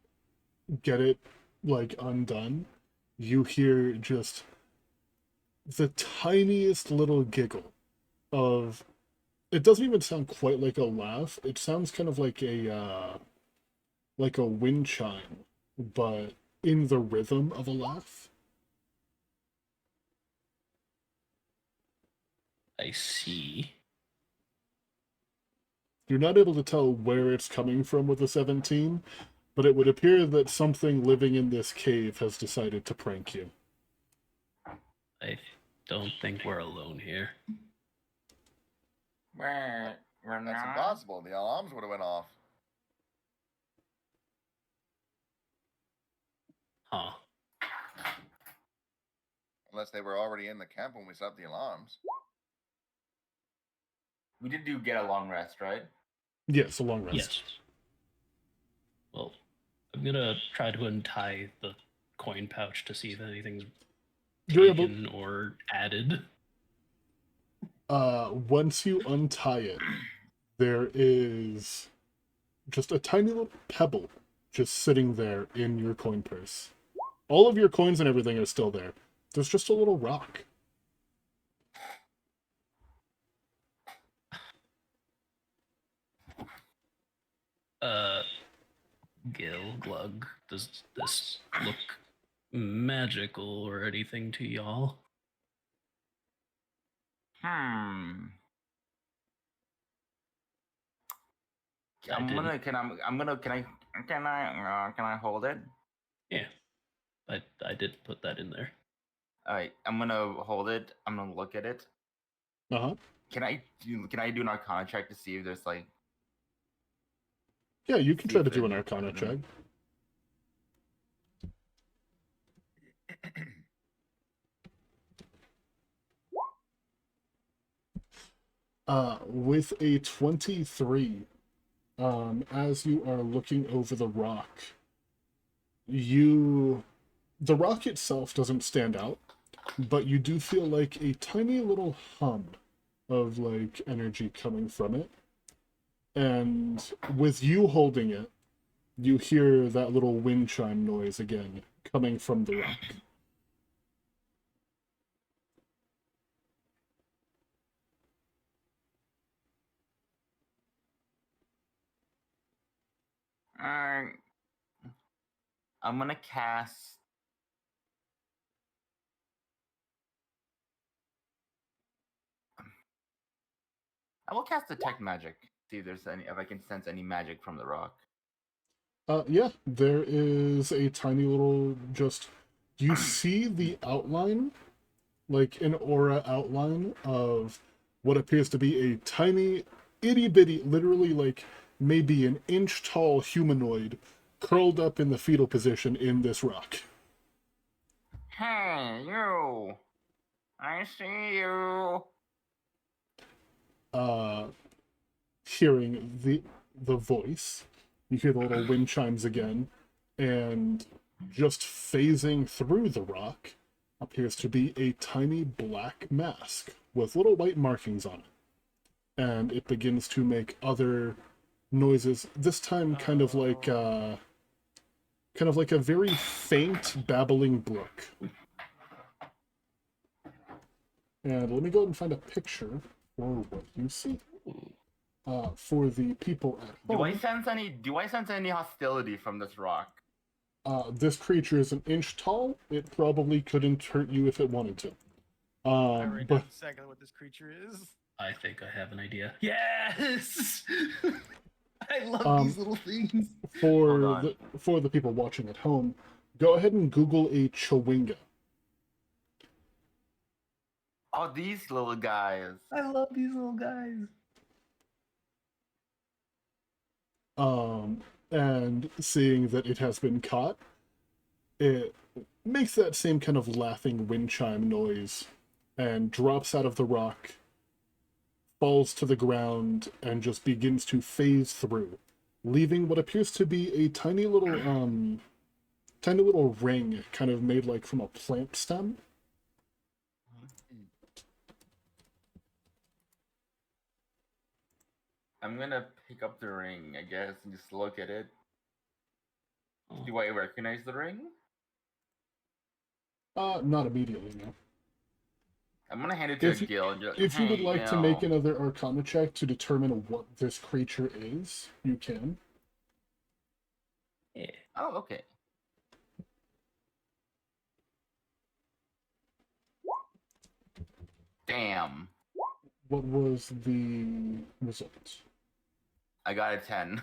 get it like undone, you hear just the tiniest little giggle of, it doesn't even sound quite like a laugh. It sounds kind of like a wind chime, but in the rhythm of a laugh. I see. You're not able to tell where it's coming from with the 17, but it would appear that something living in this cave has decided to prank you. I don't think we're alone here. We're That's not. impossible. The alarms would have went off. Huh. Unless they were already in the camp when we set up the alarms. We did get a long rest, right? Yes, a long rest. Yes. Well, I'm gonna try to untie the coin pouch to see if anything's You're able. taken or added. Once you untie it, there is just a tiny little pebble just sitting there in your coin purse. All of your coins and everything are still there. There's just a little rock. Gil, Glug, does this look magical or anything to y'all? I'm I didn't- gonna. Can I hold it? Yeah. I did put that in there. All right, I'm gonna hold it. I'm gonna look at it. Uh-huh. Can I do an Arcana check to see if there's like? Yeah, you can See try if to do it- an Arcana check. With a 23, as you are looking over the rock, the rock itself doesn't stand out, but you do feel like a tiny little hum of like energy coming from it. And with you holding it, you hear that little wind chime noise again coming from the rock. I'm gonna cast. I will cast detect magic. See if there's any. If I can sense any magic from the rock. Yeah, there is a tiny little just. You see the outline, like an aura outline of what appears to be a tiny, itty bitty, literally like maybe an inch tall humanoid curled up in the fetal position in this rock. Hey, you! I see you. Hearing the voice, you hear the little wind chimes again, and just phasing through the rock appears to be a tiny black mask with little white markings on it. And it begins to make other noises, this time kind of like a very faint babbling brook. And let me go ahead and find a picture for what you see. For the people at home. Do I sense any hostility from this rock? This creature is an inch tall. It probably couldn't hurt you if it wanted to. I already know But exactly what this creature is. I think I have an idea. Yes! I love these little things. Hold for the people watching at home, go ahead and Google a chewinga. Oh, these little guys. I love these little guys. And seeing that it has been caught, it makes that same kind of laughing wind chime noise and drops out of the rock, falls to the ground, and just begins to phase through, leaving what appears to be a tiny little ring kind of made like from a plant stem. I'm gonna pick up the ring, I guess, and just look at it. Oh. Do I recognize the ring? Not immediately, no. I'm gonna hand it to If you, Gil and just if you would hey, like to make Gil. another Arcana check to determine what this creature is, you can. Yeah. Oh, okay. Damn. What was the result? I got a 10.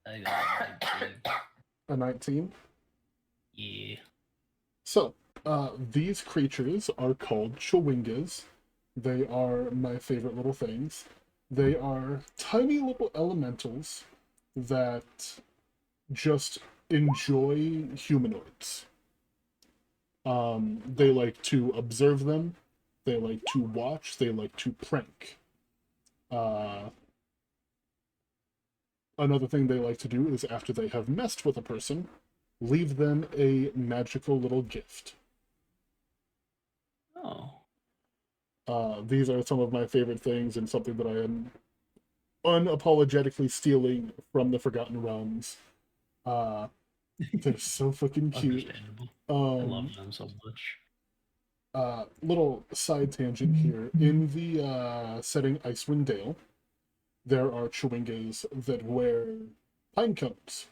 I got it. A 19? Yeah. So, these creatures are called Chewingas. They are my favorite little things. They are tiny little elementals that just enjoy humanoids. They like to observe them. They like to watch. They like to prank. Another thing they like to do is after they have messed with a person, leave them a magical little gift. Oh. These are some of my favorite things and something that I am unapologetically stealing from the Forgotten Realms. They're so fucking cute. Understandable. I love Um, them so much. little side tangent here. In the setting Icewind Dale, there are Chewingas that wear pine cones.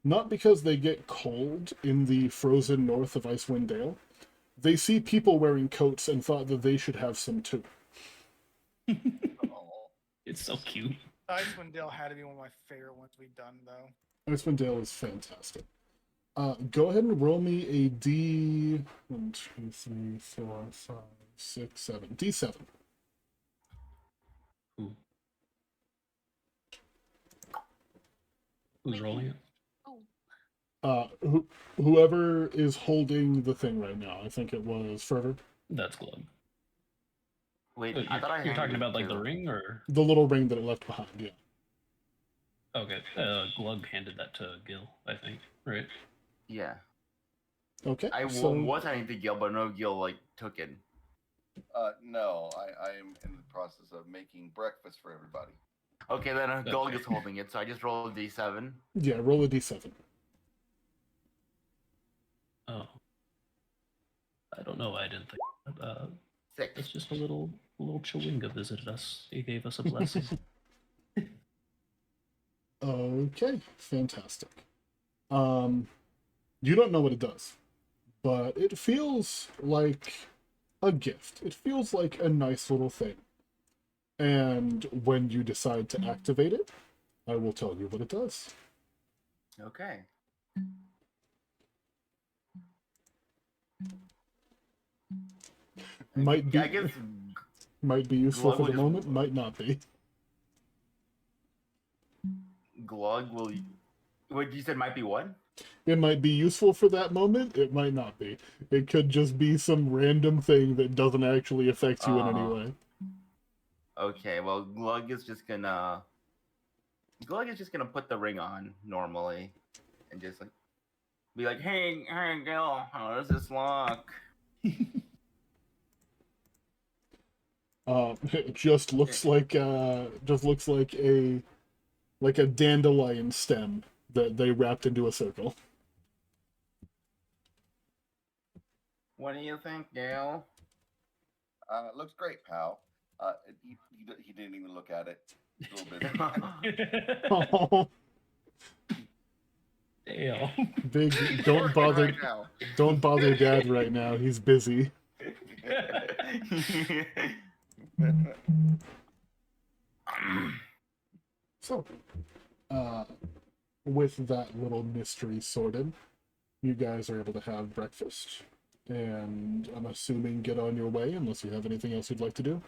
Not because they get cold in the frozen north of Icewind Dale. They see people wearing coats and thought that they should have some too. Oh, It's so cute. Icewind Dale had to be one of my favorite ones we've done, though. Icewind Dale is fantastic. Go ahead and roll me a D. 1, 2, 3, 4, 5, 6, 7. D7. Ooh. Who's Wait, rolling it? Oh, Whoever is holding the thing right now, I think it was Fervor. That's Glug. Wait, You're, I thought I you're handed talking it about like to- the ring, or The little ring that it left behind, yeah. okay? Glug handed that to Gil, I think. Right? Yeah. Okay, I so was handing it to Gil, but no Gil like took it. no, I am in the process of making breakfast for everybody. Okay, then Gulg Okay. is holding it, so I just rolled a D7. yeah, roll a D7. Oh. I don't know. I didn't think. It's 6. just a little Chewinga visited us. He gave us a blessing. Okay, fantastic. You don't know what it does, but it feels like a gift. It feels like a nice little thing. And when you decide to activate it, I will tell you what it does. Okay. Might be I guess might be useful Glug for will the just- moment, might not be. Glug will. What you said might be what? It might be useful for that moment, it might not be. It could just be some random thing that doesn't actually affect you in any way. Okay, well Glug is just gonna put the ring on normally, and just like be like, hey Gil, how does this look? It just looks like a dandelion stem that they wrapped into a circle. What do you think, Gil? It looks great, pal. He didn't even look at it. He's a little busy. Oh, Damn. big! Don't bother! Right now. Don't bother Dad right now. He's busy. So, with that little mystery sorted, you guys are able to have breakfast, and I'm assuming get on your way unless you have anything else you'd like to do.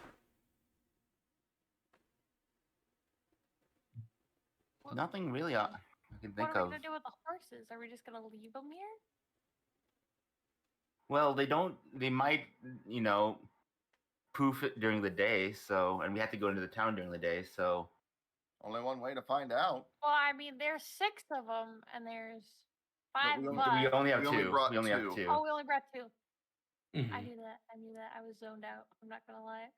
Nothing really I can think what are we of. gonna do with the horses? Are we just gonna leave them here? Well, they don't. They might, poof it during the day. So, and we have to go into the town during the day. So, Only one way to find out. Well, I mean, there's 6 of them, and there's 5 we of only- us. we only have We only 2. brought We only have two. 2. Oh, we only brought 2. I Mhm. knew that. I knew that. I was zoned out. I'm not gonna lie.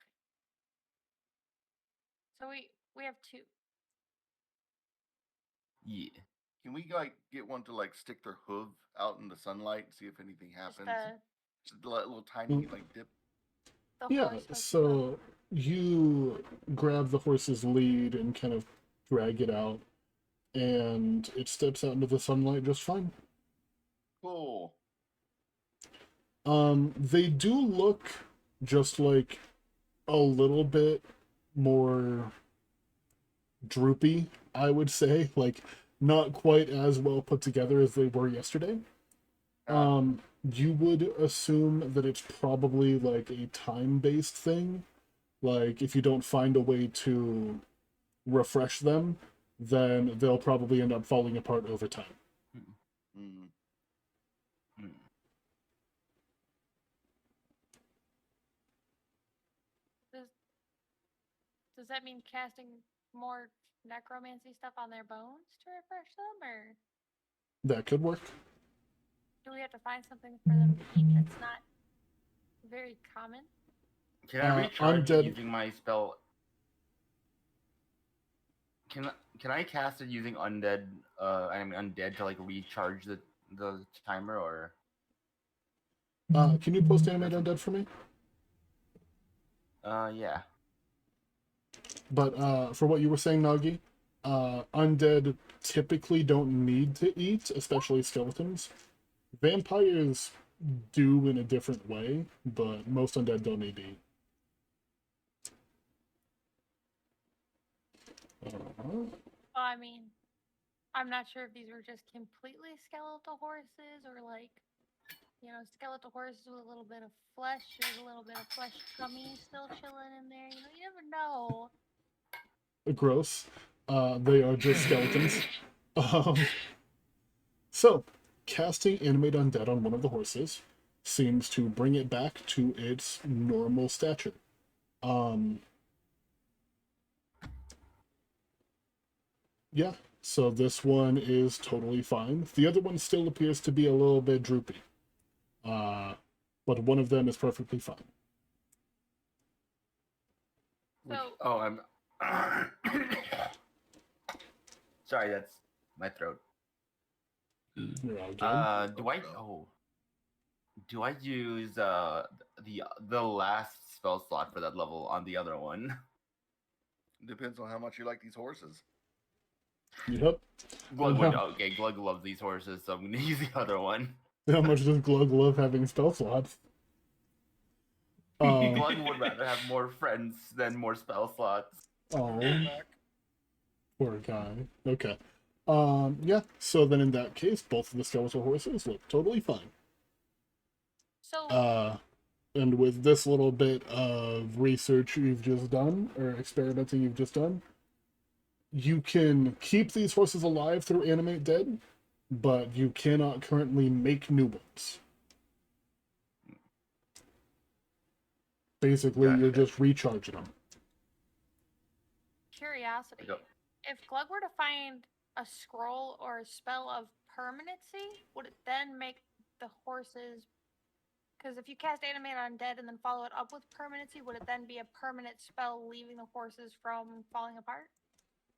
So we have 2. Yeah. Can we like get one to like stick their hoof out in the sunlight and see if anything Just happens? Just a little tiny like dip. the Yeah, horse hoof. so you grab the horse's lead and kind of drag it out, and it steps out into the sunlight just fine. Cool. They do look just like a little bit more droopy, I would say, like not quite as well put together as they were yesterday. You would assume that it's probably like a time-based thing. Like if you don't find a way to refresh them, then they'll probably end up falling apart over time. Mm. Does that mean casting more necromancy stuff on their bones to refresh them, or That could work. do we have to find something for them to eat that's not very common? Can I recharge undead- it using my spell? Can I cast it using undead? Undead to like recharge the timer, or Can you post animate undead for me? yeah. But for what you were saying, Nagi, undead typically don't need to eat, especially skeletons. Vampires do in a different way, but most undead don't need to eat. Well, I mean, I'm not sure if these were just completely skeletal horses or like, skeletal horses with a little bit of flesh. There's a little bit of flesh tummy still chilling in there. You never know. Gross. They are just skeletons. So, casting Animate Undead on one of the horses seems to bring it back to its normal stature. Yeah, so this one is totally fine. The other one still appears to be a little bit droopy. But one of them is perfectly fine. So, I'm sorry. That's my throat. You're all good. Do I use the last spell slot for that level on the other one? Depends on how much you like these horses. Yep. Glug How- would okay. Glug loves these horses, so I'm gonna use the other one. How much does Glug love having spell slots? Glug would rather have more friends than more spell slots. Oh, Back. poor guy. Okay. Yeah, so then in that case, both of the skeletal horses look totally fine. so And with this little bit of research you've just done, or experimenting you've just done, you can keep these horses alive through Animate Dead, but you cannot currently make new ones. Basically, you're Gotcha. just recharging them. curiosity. Go. If Glug were to find a scroll or a spell of permanency, would it then make the horses? Because if you cast Animate Undead and then follow it up with permanency, would it then be a permanent spell leaving the horses from falling apart?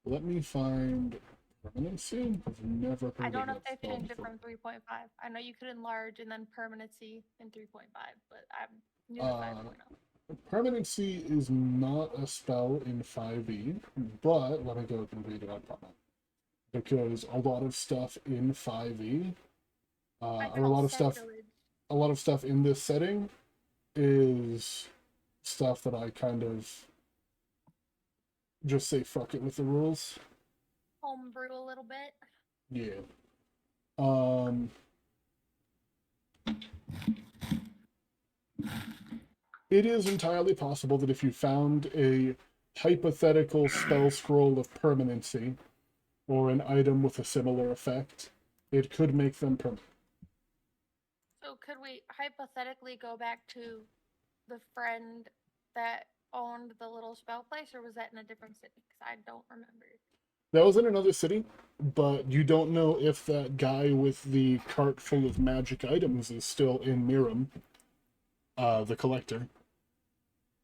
Let me find permanency. I've never heard I don't of know that if they've spell changed it before. from 3.5. I know you could enlarge and then permanency in 3.5, but I'm new to 5.0. Permanency is not a spell in 5e, but let me go and read it up on it. Because a lot of stuff in 5e, or a lot of stuff in this setting is stuff that I kind of just say fuck it with the rules. Homebrew a little bit. Yeah. It is entirely possible that if you found a hypothetical spell scroll of permanency, or an item with a similar effect, it could make them permanent. So could we hypothetically go back to the friend that owned the little spell place, or was that in a different city? Because I don't remember. That was in another city, but you don't know if that guy with the cart full of magic items is still in Miram, the collector.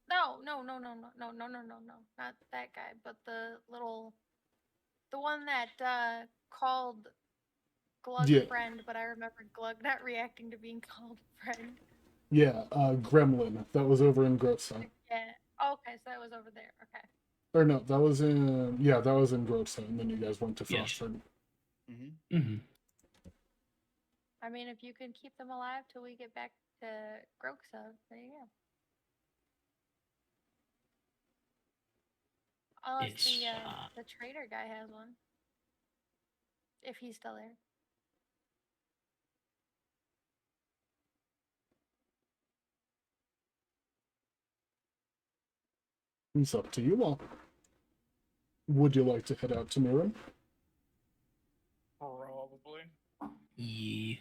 No, not that guy, but the one that called Glug Yeah. friend, but I remember Glug not reacting to being called friend. Yeah, Gremlin. That was over in Grotston. Yeah. Okay, so that was over there. Okay. Or no, that was in Grotston, and then you guys went to Yes. Frostford. Mm-hmm. I mean, if you can keep them alive till we get back to Groxa, there you go. Unless It's the trader guy has one. If he's still there. It's up to you all. Would you like to head out to Miram? Probably. yeah.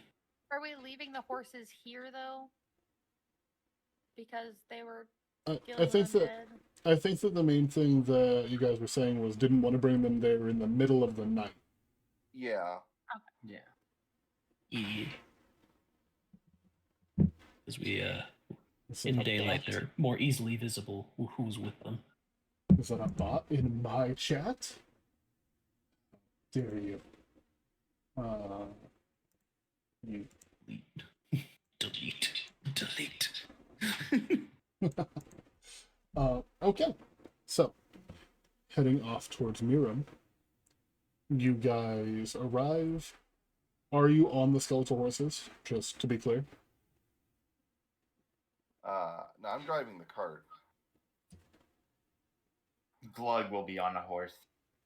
Are we leaving the horses here though? Because they were I feeling think that undead. I think that the main thing that you guys were saying was didn't want to bring them there in the middle of the night. Yeah. Yeah. Yeah. Because we Is that in a daylight bot? they're more easily visible who's with them. Is that a bot in my chat? Dare you? You. Delete. Delete. Okay. So, heading off towards Miram, you guys arrive. Are you on the skeletal horses? Just to be clear. No, I'm driving the cart. Glug will be on a horse.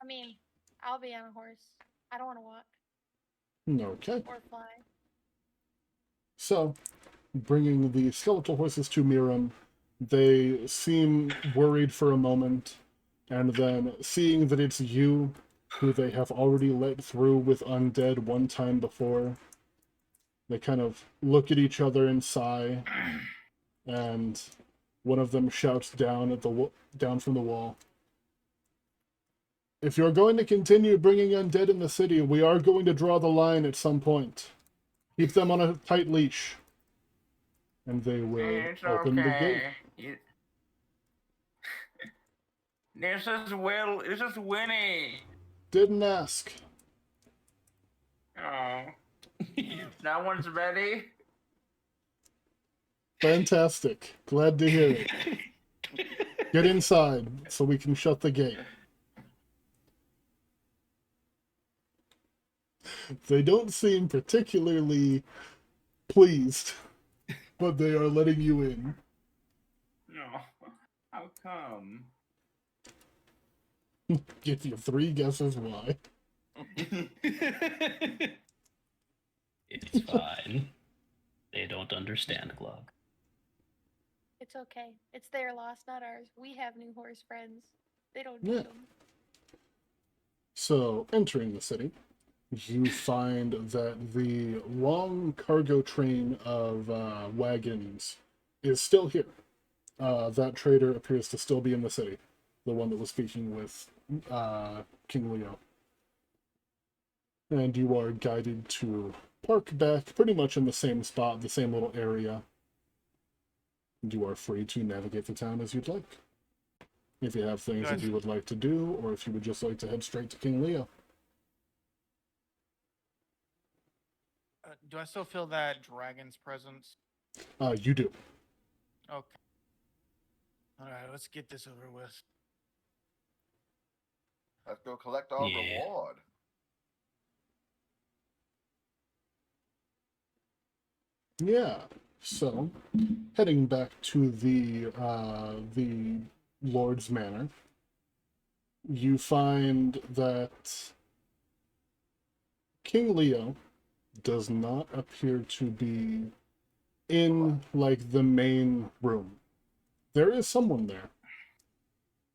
I mean, I'll be on a horse. I don't want to walk Okay. or fly. So, bringing the skeletal horses to Miram, they seem worried for a moment, and then seeing that it's you, who they have already let through with undead one time before, they kind of look at each other and sigh, and one of them shouts down at down from the wall. If you're going to continue bringing undead in the city, we are going to draw the line at some point. Keep them on a tight leash. And they will It's open the gate. okay. This is Will. This is Winnie. Didn't ask. Oh. That one's ready. Fantastic. Glad to hear it. Get inside so we can shut the gate. They don't seem particularly pleased, but they are letting you in. No. How come? Give you 3 guesses why. It's fine. They don't understand, Glug. It's okay. It's their loss, not ours. We have new horse friends. They don't need Yeah. them. So, entering the city, you find that the long cargo train of wagons is still here. That trader appears to still be in the city, the one that was speaking with King Leo. And you are guided to park back pretty much in the same spot, the same little area. You are free to navigate the town as you'd like. If you have things that Guys. you would like to do, or if you would just like to head straight to King Leo. Do I still feel that dragon's presence? You do. Okay. Alright, let's get this over with. Let's go collect our Yeah. reward. Yeah. So, heading back to the Lord's Manor, you find that King Leo does not appear to be in like the main room. There is someone there,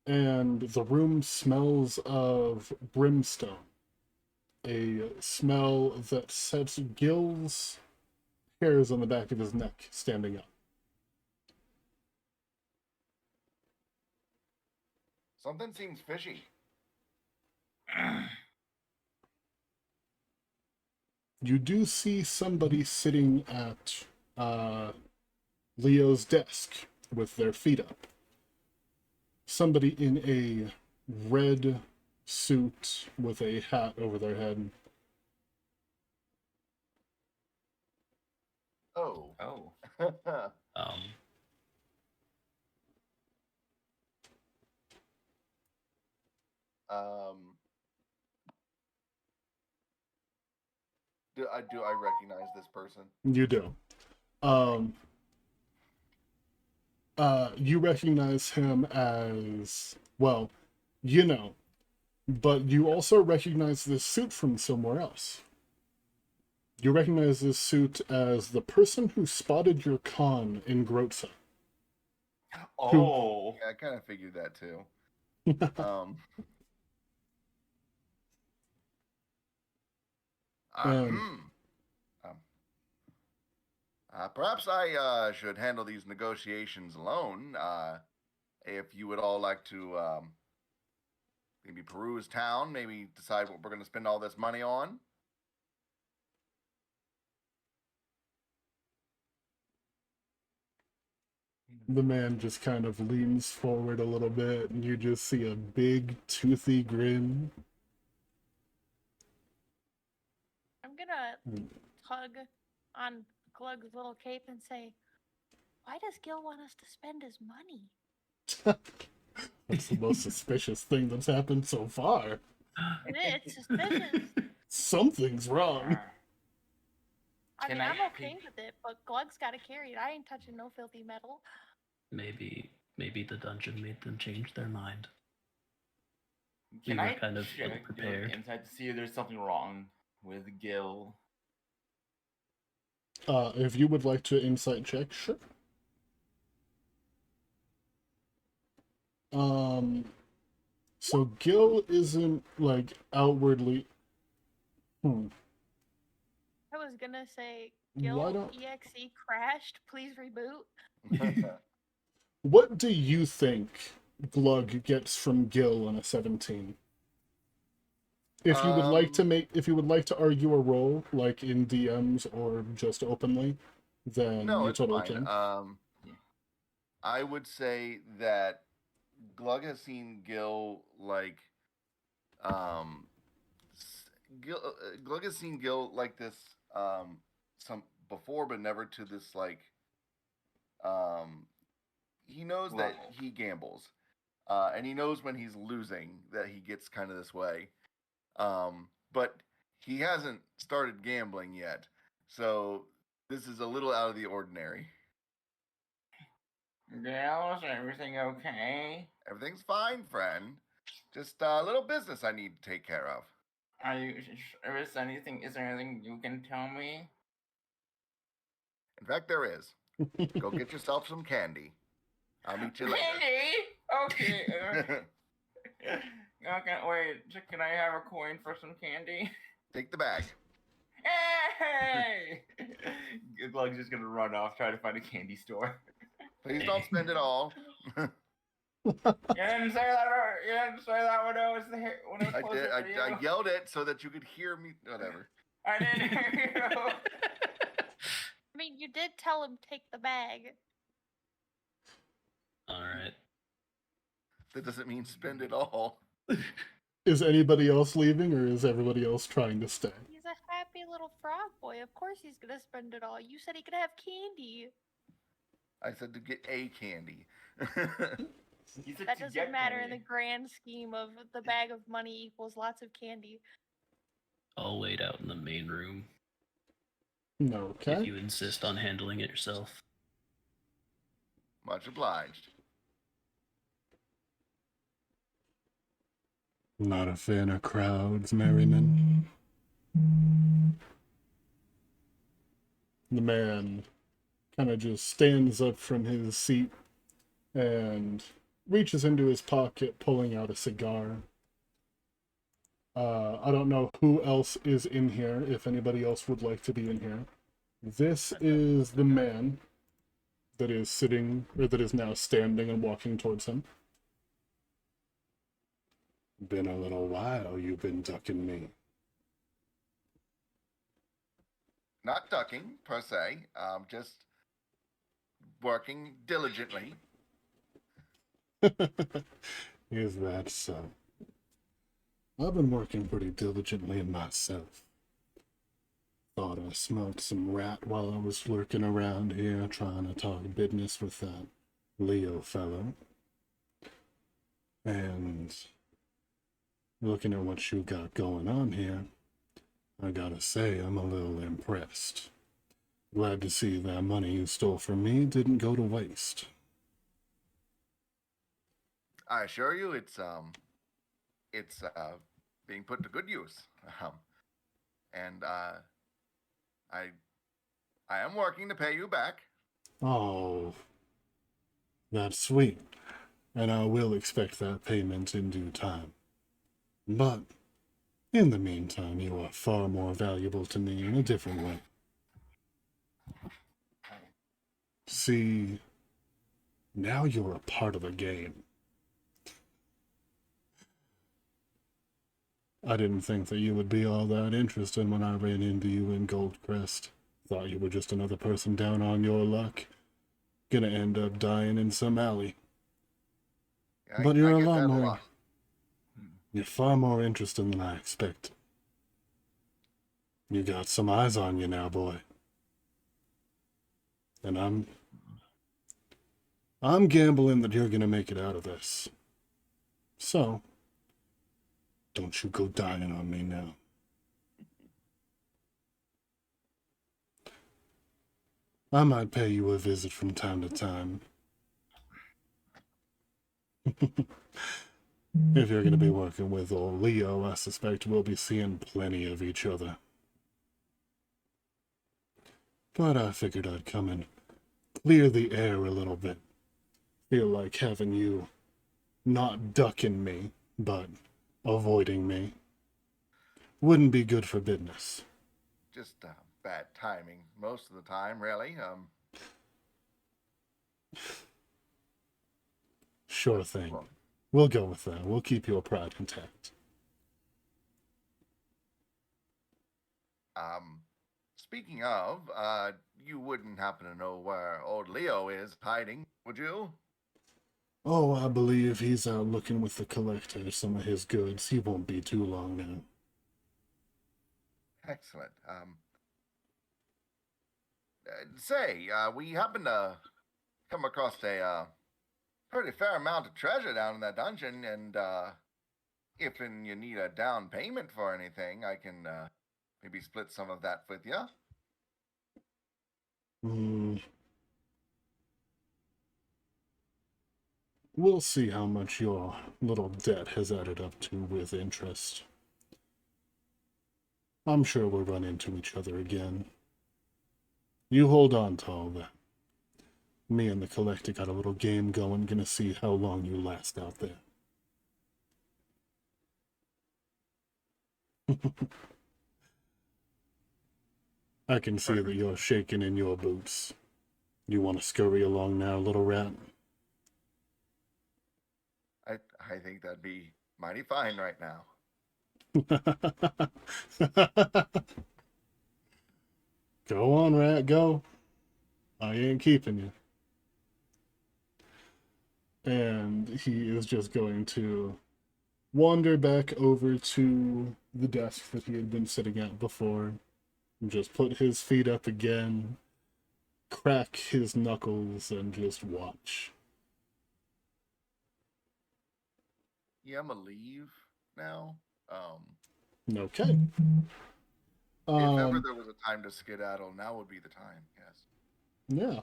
and the room smells of brimstone, a smell that sets Gil's hairs on the back of his neck standing up. Something seems fishy. You do see somebody sitting at Leo's desk with their feet up. Somebody in a red suit with a hat over their head, Oh. Oh. um. Do I recognize this person? You do. You recognize him as, well, you know, but you also recognize this suit from somewhere else. You recognize this suit as the person who spotted your con in Grotza. Oh. Yeah, I kind of figured that too. And Perhaps I should handle these negotiations alone. If you would all like to maybe peruse town, maybe decide what we're going to spend all this money on. the man just kind of leans forward a little bit, and you just see a big, toothy grin. I'm gonna tug on Glug's little cape and say, "Why does Gil want us to spend his money?" That's the most suspicious thing that's happened so far. It's suspicious. Something's wrong. I Can mean, I I'm okay peek? with it, but Glug's got to carry it. I ain't touching no filthy metal. Maybe the dungeon made them change their mind. Can We were I kind of check ill-prepared. inside to see if there's something wrong with Gil? If you would like to insight check, sure. So Gil isn't like outwardly. I was gonna say, Why Gil don't- EXE crashed. Please reboot. What do you think Glug gets from Gil on a 17? If you would like to if you would like to argue a roll, like in DMs or just openly, then No, you it's totally fine. can. I would say that Glug has seen Gil like Glug has seen Gil like this some before, but never to this like he knows that Level. he gambles, and he knows when he's losing that he gets kind of this way, but he hasn't started gambling yet, so this is a little out of the ordinary. Gil, is everything okay? Everything's fine, friend. Just a little business I need to take care of. Are you? Is there anything you can tell me? In fact, there is. Go get yourself some candy. I'll meet you later. Candy? Okay. Okay, wait. Can I have a coin for some candy? Take the bag. Hey! Glug's just gonna run off, try to find a candy store. Please don't spend it all. You didn't say that. You didn't say that when it was when it was I closer did. to you. I yelled it so that you could hear me. Whatever. I didn't hear you. I mean, you did tell him take the bag. All right. That doesn't mean spend it all. Is anybody else leaving, or is everybody else trying to stay? He's a happy little frog boy. Of course he's gonna spend it all. You said he could have candy. I said to get a candy. That doesn't matter in the grand scheme of the bag of money equals lots of candy. I'll wait out in the main room Okay. if you insist on handling it yourself. Much obliged. Not a fan of crowds, Merriman. The man kind of just stands up from his seat and reaches into his pocket, pulling out a cigar. I don't know who else is in here, if anybody else would like to be in here. This is the man that is sitting, or that is now standing and walking towards him. Been a little while you've been ducking me. Not ducking, per se. Just working diligently. Is that so? I've been working pretty diligently myself. Thought I smoked some rat while I was lurking around here trying to talk business with that Leo fellow. And looking at what you got going on here, I gotta say I'm a little impressed. Glad to see that money you stole from me didn't go to waste. I assure you, it's being put to good use. And I am working to pay you back. Oh, that's sweet, and I will expect that payment in due time. But, in the meantime, you are far more valuable to me in a different way. See, now you're a part of the game. I didn't think that you would be all that interested when I ran into you in Goldcrest. Thought you were just another person down on your luck. Gonna end up dying in some alley. But you're a get lot that more. You're far more interesting than I expected. You got some eyes on you now, boy. And I'm gambling that you're gonna make it out of this. So, don't you go dying on me now. I might pay you a visit from time to time. If you're going to be working with old Leo, I suspect we'll be seeing plenty of each other. But I figured I'd come and clear the air a little bit. Feel like having you not ducking me, but avoiding me wouldn't be good for business. Just bad timing most of the time, really. Sure thing. We'll go with that. We'll keep your pride intact. Speaking of, you wouldn't happen to know where old Leo is hiding, would you? Oh, I believe he's out looking with the collector, some of his goods. He won't be too long now. Excellent. We happen to come across a pretty fair amount of treasure down in that dungeon, and if you need a down payment for anything, I can maybe split some of that with you. We'll see how much your little debt has added up to with interest. I'm sure we'll run into each other again. You hold on to all that. Me and the collector got a little game going, gonna see how long you last out there. I can see that you're shaking in your boots. You want to scurry along now, little rat? I think that'd be mighty fine right now. Go on, rat, go. I ain't keeping you. And he is just going to wander back over to the desk that he had been sitting at before, and just put his feet up again, crack his knuckles, and just watch. Yeah, I'm gonna leave now. Okay. If ever there was a time to skedaddle, now would be the time, yes. Yeah.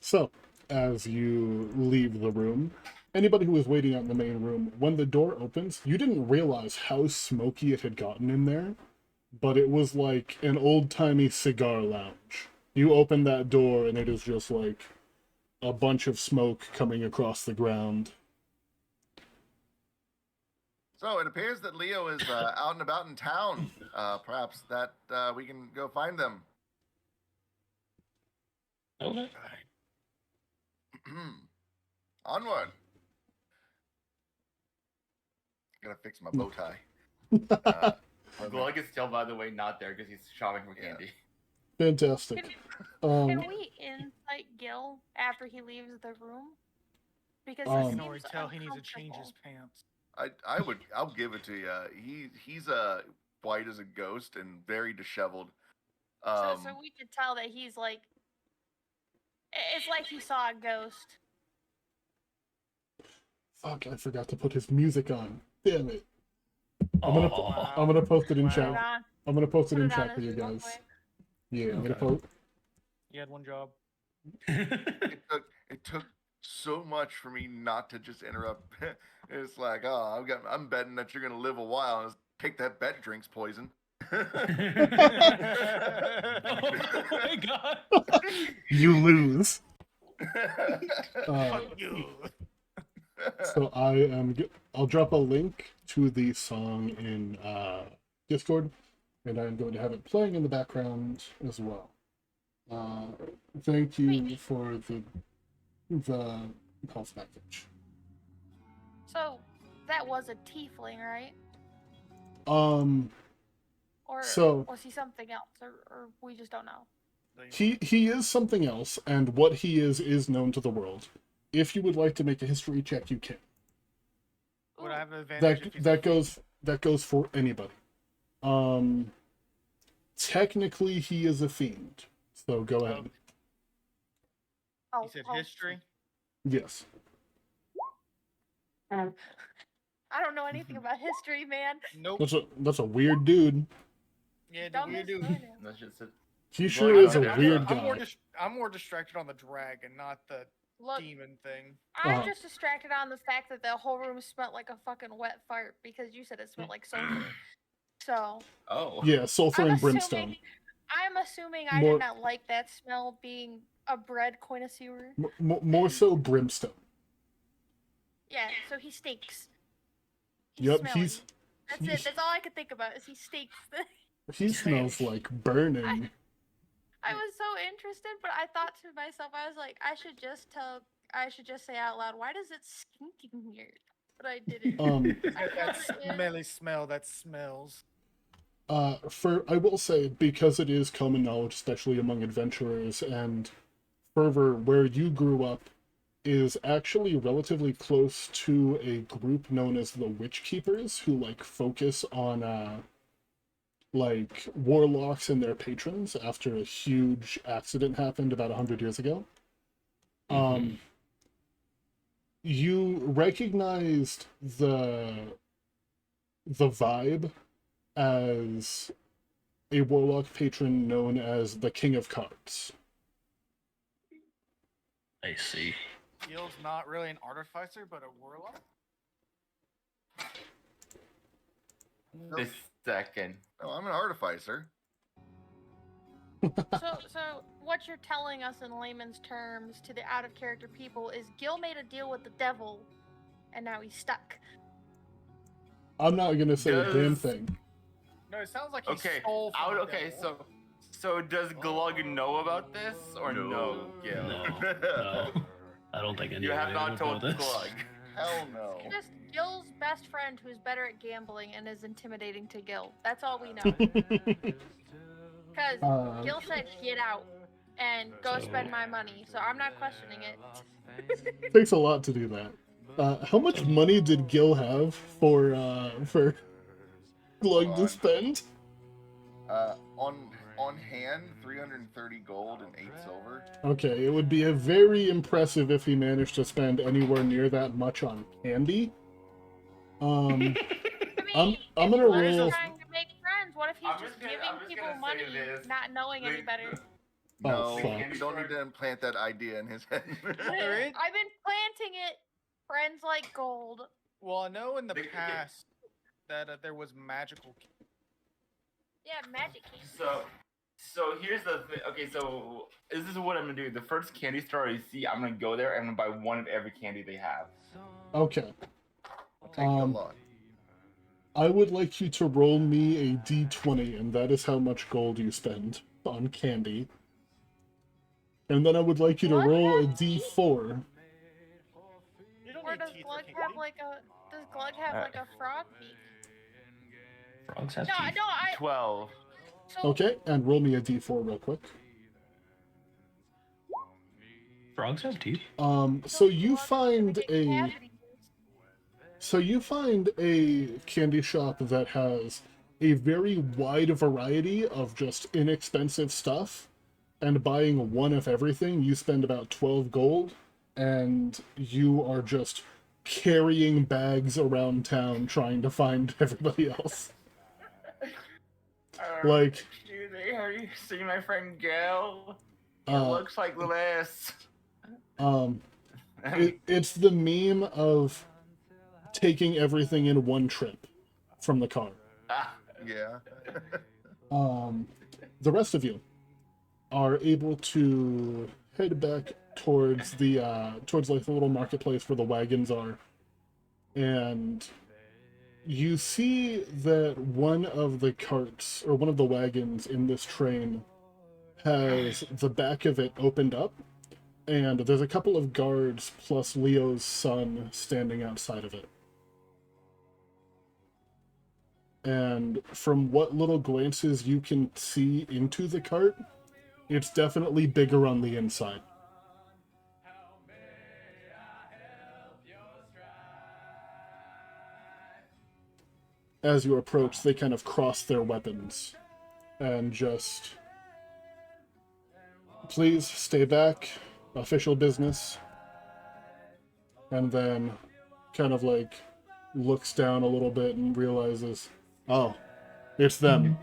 So, as you leave the room, anybody who was waiting out in the main room, when the door opens, you didn't realize how smoky it had gotten in there, but it was like an old-timey cigar lounge. You open that door and it is just like a bunch of smoke coming across the ground. So it appears that Leo is out and about in town. Perhaps that we can go find them. Okay. Onward. Gotta fix my bow tie. Glug is still, by the way, not there because he's shopping for candy. Fantastic. Can we insight Gil after he leaves the room? Because I he can seems already tell he needs to change his uncomfortable. pants. I'll give it to you. He's white as a ghost and very disheveled. So we could tell that he's like, it's like he saw a ghost. Fuck, I forgot to put his music on. Damn it. I'm Aw. gonna post it in Wow. Put it chat. on. I'm gonna post it Put in it on chat for his you real guys. quick. Yeah, I'm gonna Okay. post. You had one job. It took so much for me not to just interrupt. It's like, oh, I'm betting that you're gonna live a while. And take that bet, drinks poison. Oh my god. You lose. Fuck you. So I'll drop a link to the song in Discord, and I'm going to have it playing in the background as well. Thank you for the health package. So that was a tiefling, right? Or So- was he something else, or we just don't know? He is something else, and what he is known to the world. If you would like to make a history check, you can. Would Ooh. I have an advantage? if he's a That goes for anybody. Technically he is a fiend, so go ahead. Oh, You said oh, history. Yes. I don't know anything about history, man. Nope. That's a weird dude. Yeah, the Dumbest weird dude. man. That's just it. He Well, sure I is a know, weird I'm more, guy. I'm more distracted on the dragon, not the Look, demon thing. I'm Uh-huh. just distracted on the fact that the whole room smelled like a fucking wet fart because you said it smelled like sulfur. So Oh. Yeah, sulfur I'm and assuming, brimstone. I'm assuming I More- did not like that smell being a bread connoisseur. More so brimstone. Yeah, so he stinks. He's Yep, smelly. he's That's he's- it. That's all I could think about is he stinks. he smells like burning. I was so interested, but I thought to myself, I was like, I should just say out loud, why does it stink in here? But I didn't. I That thought, smelly smell that smells. I will say, because it is common knowledge, especially among adventurers, and Fervor, where you grew up, is actually relatively close to a group known as the Witch Keepers, who like focus on like warlocks and their patrons after a huge accident happened about 100 years ago. Mhm. You recognized the vibe as a warlock patron known as the King of Cards. I see. Gil's not really an artificer, but a warlock. This second. No, I'm an artificer. so what you're telling us in layman's terms to the out of character people is Gil made a deal with the devil, and now he's stuck. I'm not gonna say a damn Does- thing. No, it sounds like he Okay. stole from the Okay. devil. So does Glug know about this or no? Gil? No. I don't think You have anybody not would told know this. Glug. Hell no. Just Gil's best friend who's better at gambling and is intimidating to Gil. That's all we know. Because Gil said, get out and go So- spend my money. So I'm not questioning it. Takes a lot to do that. How much money did Gil have for Glug to spend? On hand, 330 gold and 8 silver. Okay, it would be a very impressive if he managed to spend anywhere near that much on candy. I mean, I'm if gonna Glug's roll. trying to make friends, what if he's I'm just just gonna- giving I'm just people gonna money, say this. not knowing any better? Oh, No, fuck. you don't need to implant that idea in his head. There is- I've been planting it. Friends like gold. Well, I know in the Okay. past that there was magical. Yeah, magic keys. So here's the thing. Okay, so this is what I'm gonna do. The first candy store I see, I'm gonna go there and I'm gonna buy one of every candy they have. Okay, I'll take your Um, lot. I would like you to roll me a d20, and that is how much gold you spend on candy. And then I would like you to What? roll a d4. You don't Or need does teeth Glug for have candy. like a frog beak? Frogs have No, teeth. no, I 12. so Okay, and roll me a d4 real quick. Frogs have teeth. So you Glug find has a cavities. so you find a candy shop that has a very wide variety of just inexpensive stuff, and buying one of everything, you spend about 12 gold, and you are just carrying bags around town trying to find everybody else. Like, Have you seen my friend Gail? It uh, looks like this. it's the meme of taking everything in one trip from the car. Yeah. The rest of you are able to head back towards the towards like the little marketplace where the wagons are, and you see that one of the carts or one of the wagons in this train has the back of it opened up, and there's a couple of guards plus Leo's son standing outside of it. And from what little glances you can see into the cart, it's definitely bigger on the inside. As you approach, they kind of cross their weapons and just, please stay back, official business. And then kind of like looks down a little bit and realizes, oh, it's them.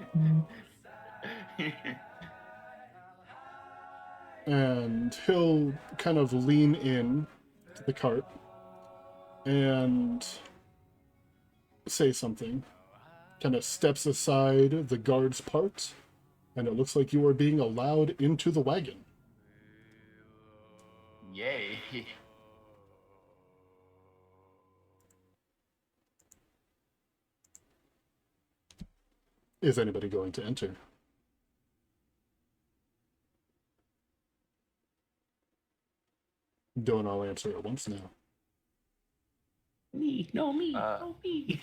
And he'll kind of lean in to the cart and say something. Kind of steps aside the guard's part, and it looks like you are being allowed into the wagon. Yay. Is anybody going to enter? Don't all answer at once now. Me, no me, no me.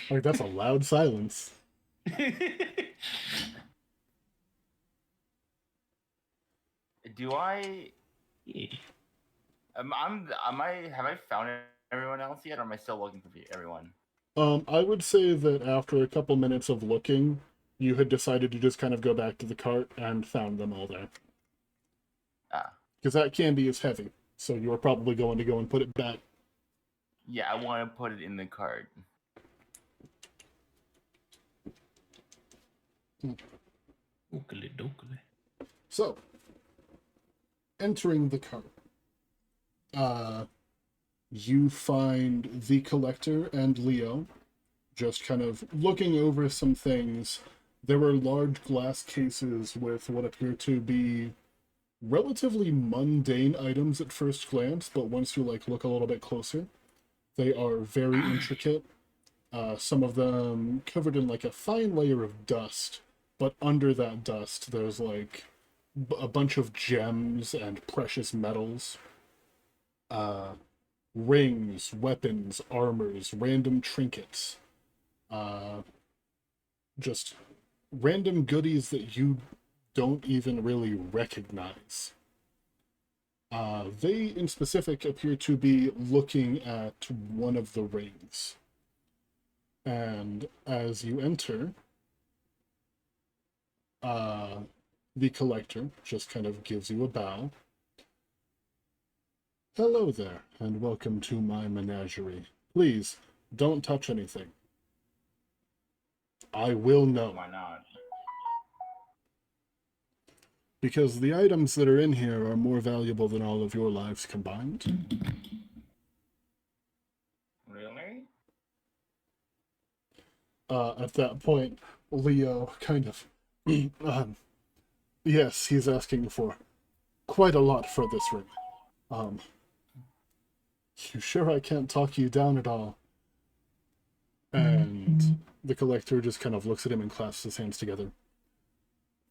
Like, that's a loud silence. Do I? Yeah. Am I? Have I found everyone else yet, or am I still looking for everyone? I would say that after a couple minutes of looking, you had decided to just kind of go back to the cart and found them all there. Ah. Because that candy is heavy, so you are probably going to go and put it back. Yeah, I want to put it in the cart. Okely dokely. So, entering the cart, you find the Collector and Leo just kind of looking over some things. There were large glass cases with what appear to be relatively mundane items at first glance, but once you look a little bit closer, they are very intricate. Some of them covered in a fine layer of dust, but under that dust there's a bunch of gems and precious metals. Rings, weapons, armors, random trinkets. Just random goodies that you don't even really recognize. They, in specific, appear to be looking at one of the rings. And as you enter, the Collector just kind of gives you a bow. Hello there, and welcome to my menagerie. Please, don't touch anything. I will know. Why not? Because the items that are in here are more valuable than all of your lives combined. Really? At that point, Leo kind of... yes, he's asking for quite a lot for this ring. You sure I can't talk you down at all? And the Collector just kind of looks at him and clasps his hands together.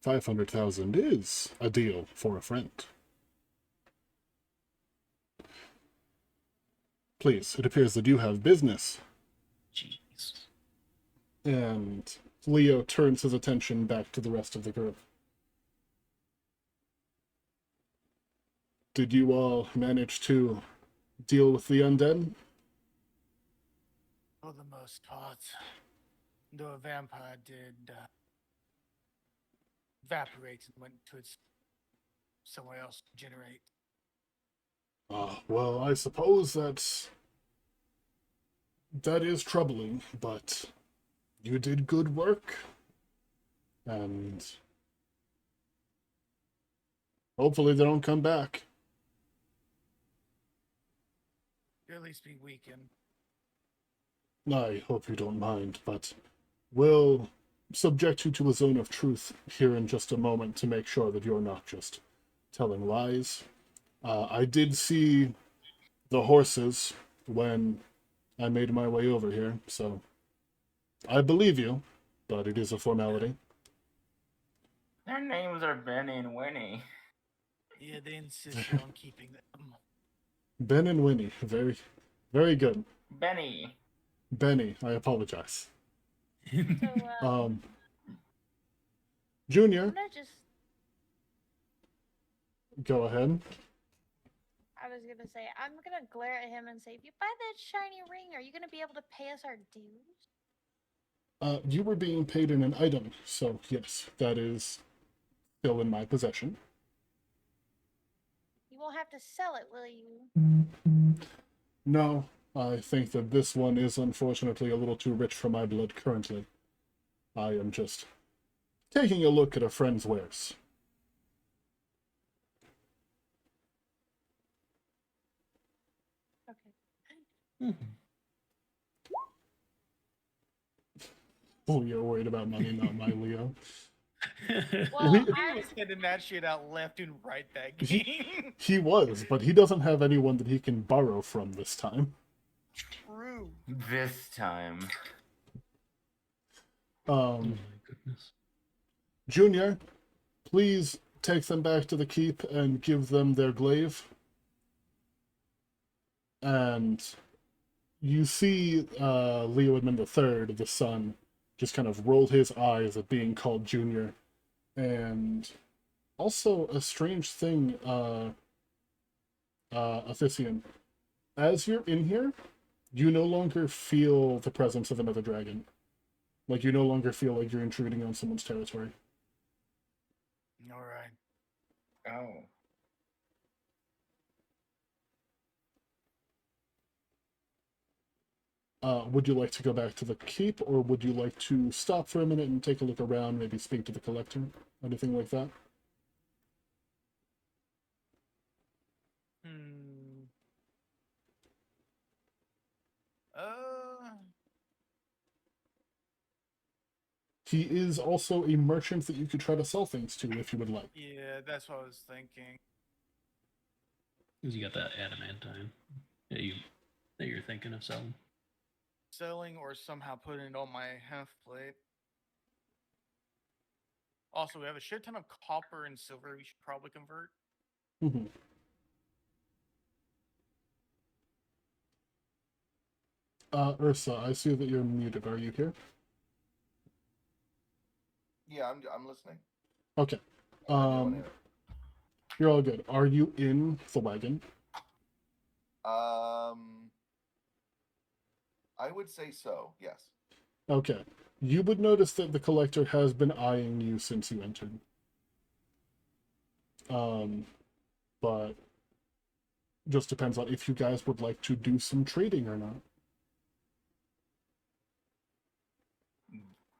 500,000 is a deal for a friend. Please, it appears that you have business. Jeez. And Leo turns his attention back to the rest of the group. Did you all manage to deal with the undead? For the most part. The vampire did evaporate and went to its somewhere else to generate. Well, I suppose that is troubling, but you did good work, and hopefully they don't come back. You'll at least be weakened. I hope you don't mind, but we'll subject you to a zone of truth here in just a moment to make sure that you're not just telling lies. I did see the horses when I made my way over here, so I believe you, but it is a formality. Their names are Benny and Winnie. Yeah, they insisted on keeping them. Ben and Winnie, very, very good. Benny. Benny, I apologize. So, Junior, I'm gonna just. go ahead. I was gonna say, I'm gonna glare at him and say, if you buy that shiny ring, are you gonna be able to pay us our dues? You were being paid in an item, so yes, that is still in my possession. You won't have to sell it, will you? No, I think that this one is unfortunately a little too rich for my blood currently. I am just taking a look at a friend's wares. Okay. Oh, you're worried about money, not my Leo. Well, We- He I was sending that shit out left and right that game. He was, but he doesn't have anyone that he can borrow from this time. True. This time. Oh my goodness. Junior, please take them back to the keep and give them their glaive. And you see Leo Edmund III, the son, just kind of roll his eyes at being called Junior. And also a strange thing, Athisian. As you're in here, you no longer feel the presence of another dragon. Like, you no longer feel like you're intruding on someone's territory. All right. Oh. Would you like to go back to the keep, or would you like to stop for a minute and take a look around, maybe speak to the collector? Anything like that? Hmm. He is also a merchant that you could try to sell things to if you would like. Yeah, that's what I was thinking. Because you got that adamantine that you're thinking of selling. Selling or somehow putting it on my half plate. Also, we have a shit ton of copper and silver we should probably convert. Mhm. Ursa, I see that you're muted. Are you here? Yeah, I'm listening. Okay. I'm doing it. You're all good. Are you in the wagon? I would say so. Yes. Okay. You would notice that the collector has been eyeing you since you entered. But just depends on if you guys would like to do some trading or not.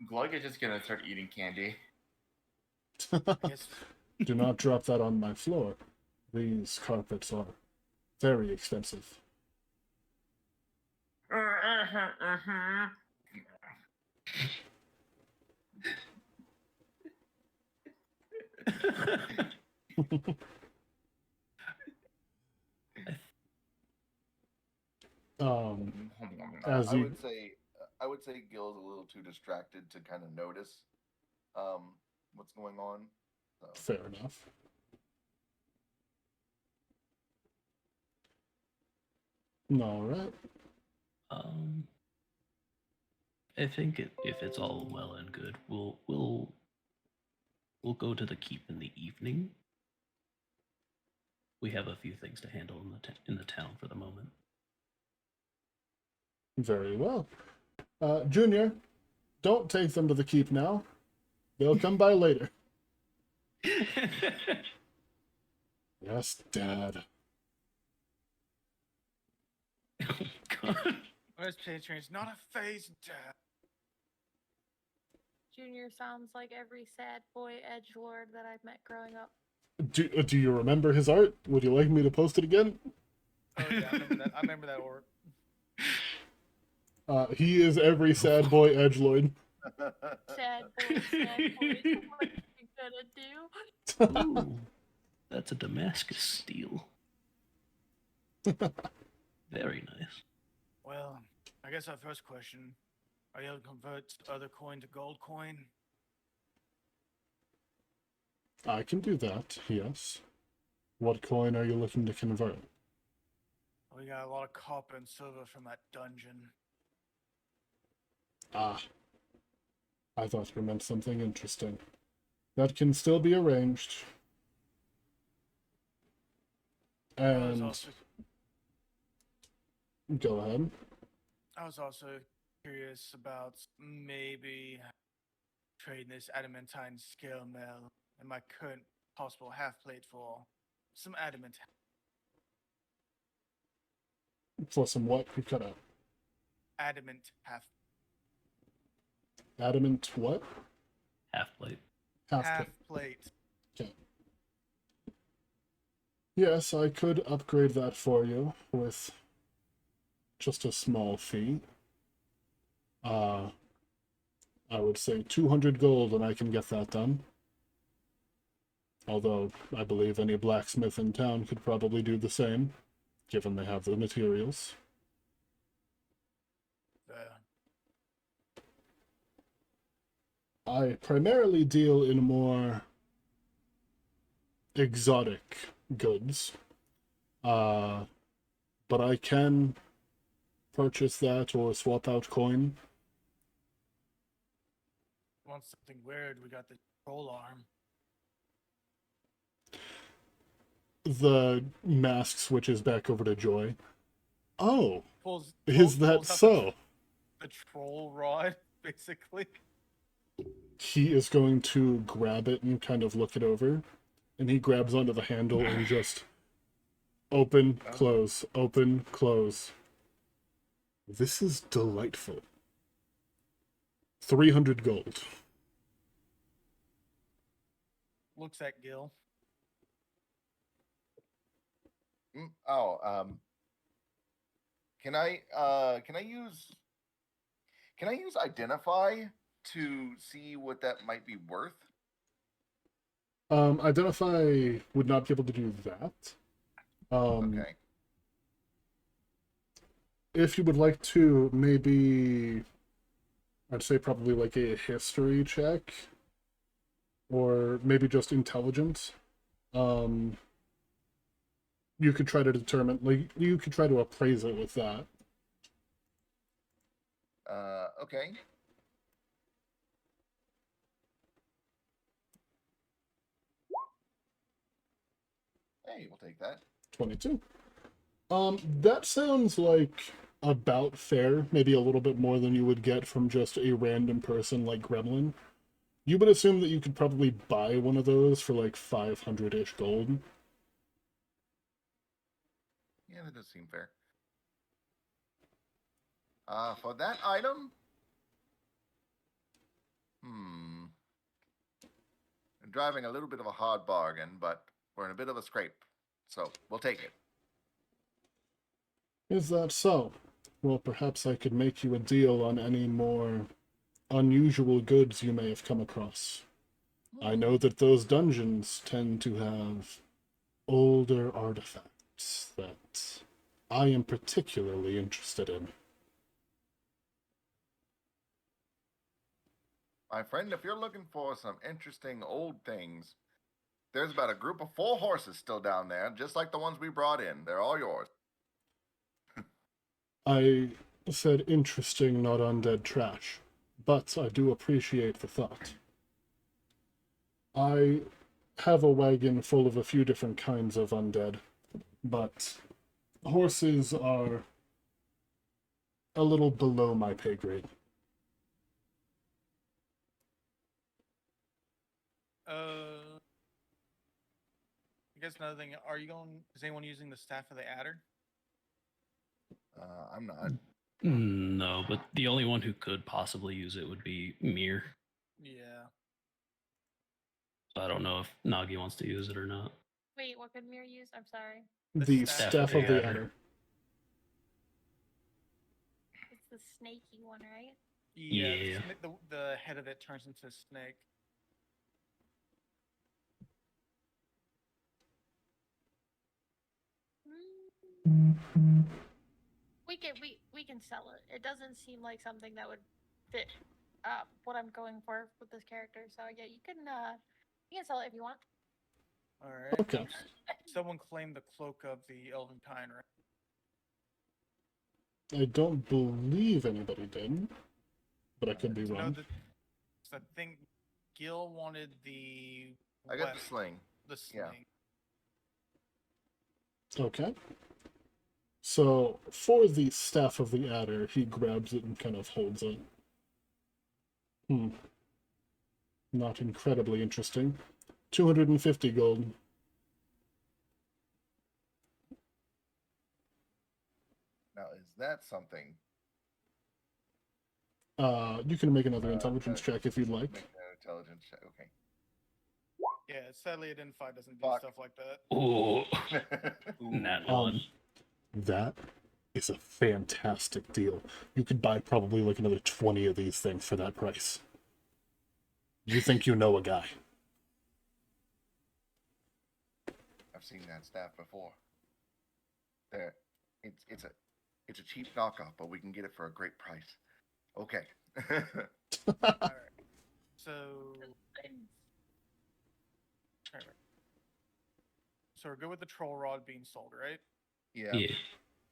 Glug is just gonna start eating candy. Yes. Do not drop that on my floor. These carpets are very expensive. As I you would say Gil's a little too distracted to kind of notice what's going on. So. fair enough. All right. I think if it's all well and good, we'll go to the keep in the evening. We have a few things to handle in the town for the moment. Very well. Junior, don't take them to the keep now. They'll come by later. Yes, Dad. Oh, God. Where's Train's not a phase, Dad. Junior sounds like every sad boy edgelord that I've met growing up. Do you remember his art? Would you like me to post it again? Oh yeah, I remember that. I remember that orc. He is every sad boy edgelord. Sad boy, what you gonna do? Ooh, that's a Damascus steel. Very nice. Well, I guess our first question: are you able to convert other coin to gold coin? I can do that, yes. What coin are you looking to convert? We got a lot of copper and silver from that dungeon. Ah. I thought you meant something interesting. That can still be arranged. I was And also go ahead. Curious about maybe trading this adamantine scale mill and my current possible half plate for some adamant. For some what? You cut out. Adamant half Adamant what? Half plate. Half plate. plate. Okay. Yes, I could upgrade that for you with just a small fee. I would say 200 gold and I can get that done. Although, I believe any blacksmith in town could probably do the same, given they have the materials. I primarily deal in more exotic goods. But I can purchase that or swap out coin. Want something weird? We got the troll arm. The mask switches back over to Joy. Oh, Pulls, is that pulls out so? The troll rod, basically. He is going to grab it and kind of look it over. And he grabs onto the handle and just open, close, open, close. This is delightful. 300 gold. Looks at Gil. Can I use identify to see what that might be worth? Identify would not be able to do that. Okay. If you would like to, maybe I'd say probably like a history check, or maybe just intelligence. You could try to determine, like, you could try to appraise it with that. Okay. Hey, we'll take that. 22. That sounds like about fair, maybe a little bit more than you would get from just a random person like Gremlin. You would assume that you could probably buy one of those for like 500-ish gold. Yeah, that does seem fair. For that item, I'm driving a little bit of a hard bargain, but we're in a bit of a scrape, so we'll take it. Is that so? Well, perhaps I could make you a deal on any more unusual goods you may have come across. I know that those dungeons tend to have older artifacts that I am particularly interested in. My friend, if you're looking for some interesting old things, there's about a group of 4 horses still down there, just like the ones we brought in. They're all yours. I said interesting, not undead trash, but I do appreciate the thought. I have a wagon full of a few different kinds of undead, but horses are a little below my pay grade. guess another thing. Are you going? Is anyone using the staff of the adder? I'm not. No, but the only one who could possibly use it would be Mir. Yeah. So I don't know if Nagi wants to use it or not. Wait, what could Mir use? I'm sorry. The staff staff of of the the adder. adder. It's the snaky one, right? Yeah. Yeah. The head of it turns into a snake. We can sell it. It doesn't seem like something that would fit what I'm going for with this character. So yeah, you can sell it if you want. All right. Okay. Someone claimed the cloak of the Elven Kind, right? I don't believe anybody did, but I could be No, wrong. I think Gil wanted the. I got the weapon, sling. the sling. Yeah. Okay. So, for the staff of the adder, he grabs it and kind of holds it. Not incredibly interesting. 250 gold. Now, is that something? You can make another intelligence Okay. check if you'd like. Make an intelligence check. Okay. Yeah, sadly, Identify doesn't do Fuck. stuff like that. Oh, Ooh. nat Um, one. That is a fantastic deal. You could buy probably like another 20 of these things for that price. You think you know a guy. I've seen that staff before. There, it's a cheap knockoff, but we can get it for a great price. Okay. All right. So. Alright. So we're good with the troll rod being sold, right? Yeah. Yeah.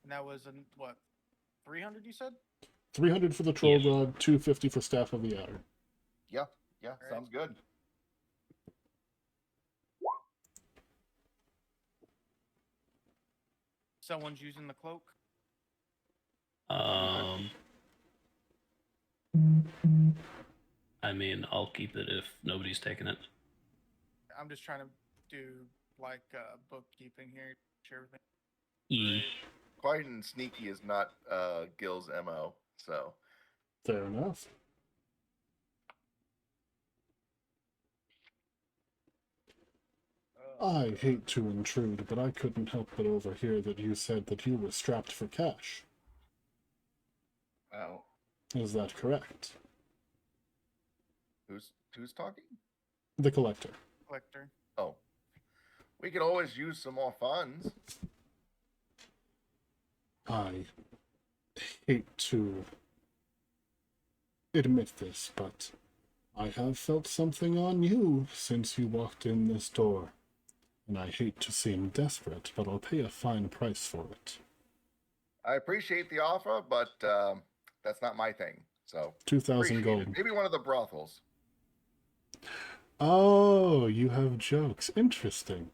And that was what, 300? You said? 300 for the troll Yeah. rod, 250 for staff of the adder. Yeah. Alright. Sounds good. Someone's using the cloak. I mean, I'll keep it if nobody's taking it. I'm just trying to do like bookkeeping here, share everything. E. Quiet and sneaky is not Gil's MO, so Fair enough. I hate to intrude, but I couldn't help but overhear that you said that you were strapped for cash. well, Is that correct? who's talking? The collector. Collector. Oh, we could always use some more funds. I hate to admit this, but I have felt something on you since you walked in this door. And I hate to seem desperate, but I'll pay a fine price for it. I appreciate the offer, but that's not my thing. So 2,000 appreciate gold. it. Maybe one of the brothels. Oh, you have jokes. Interesting.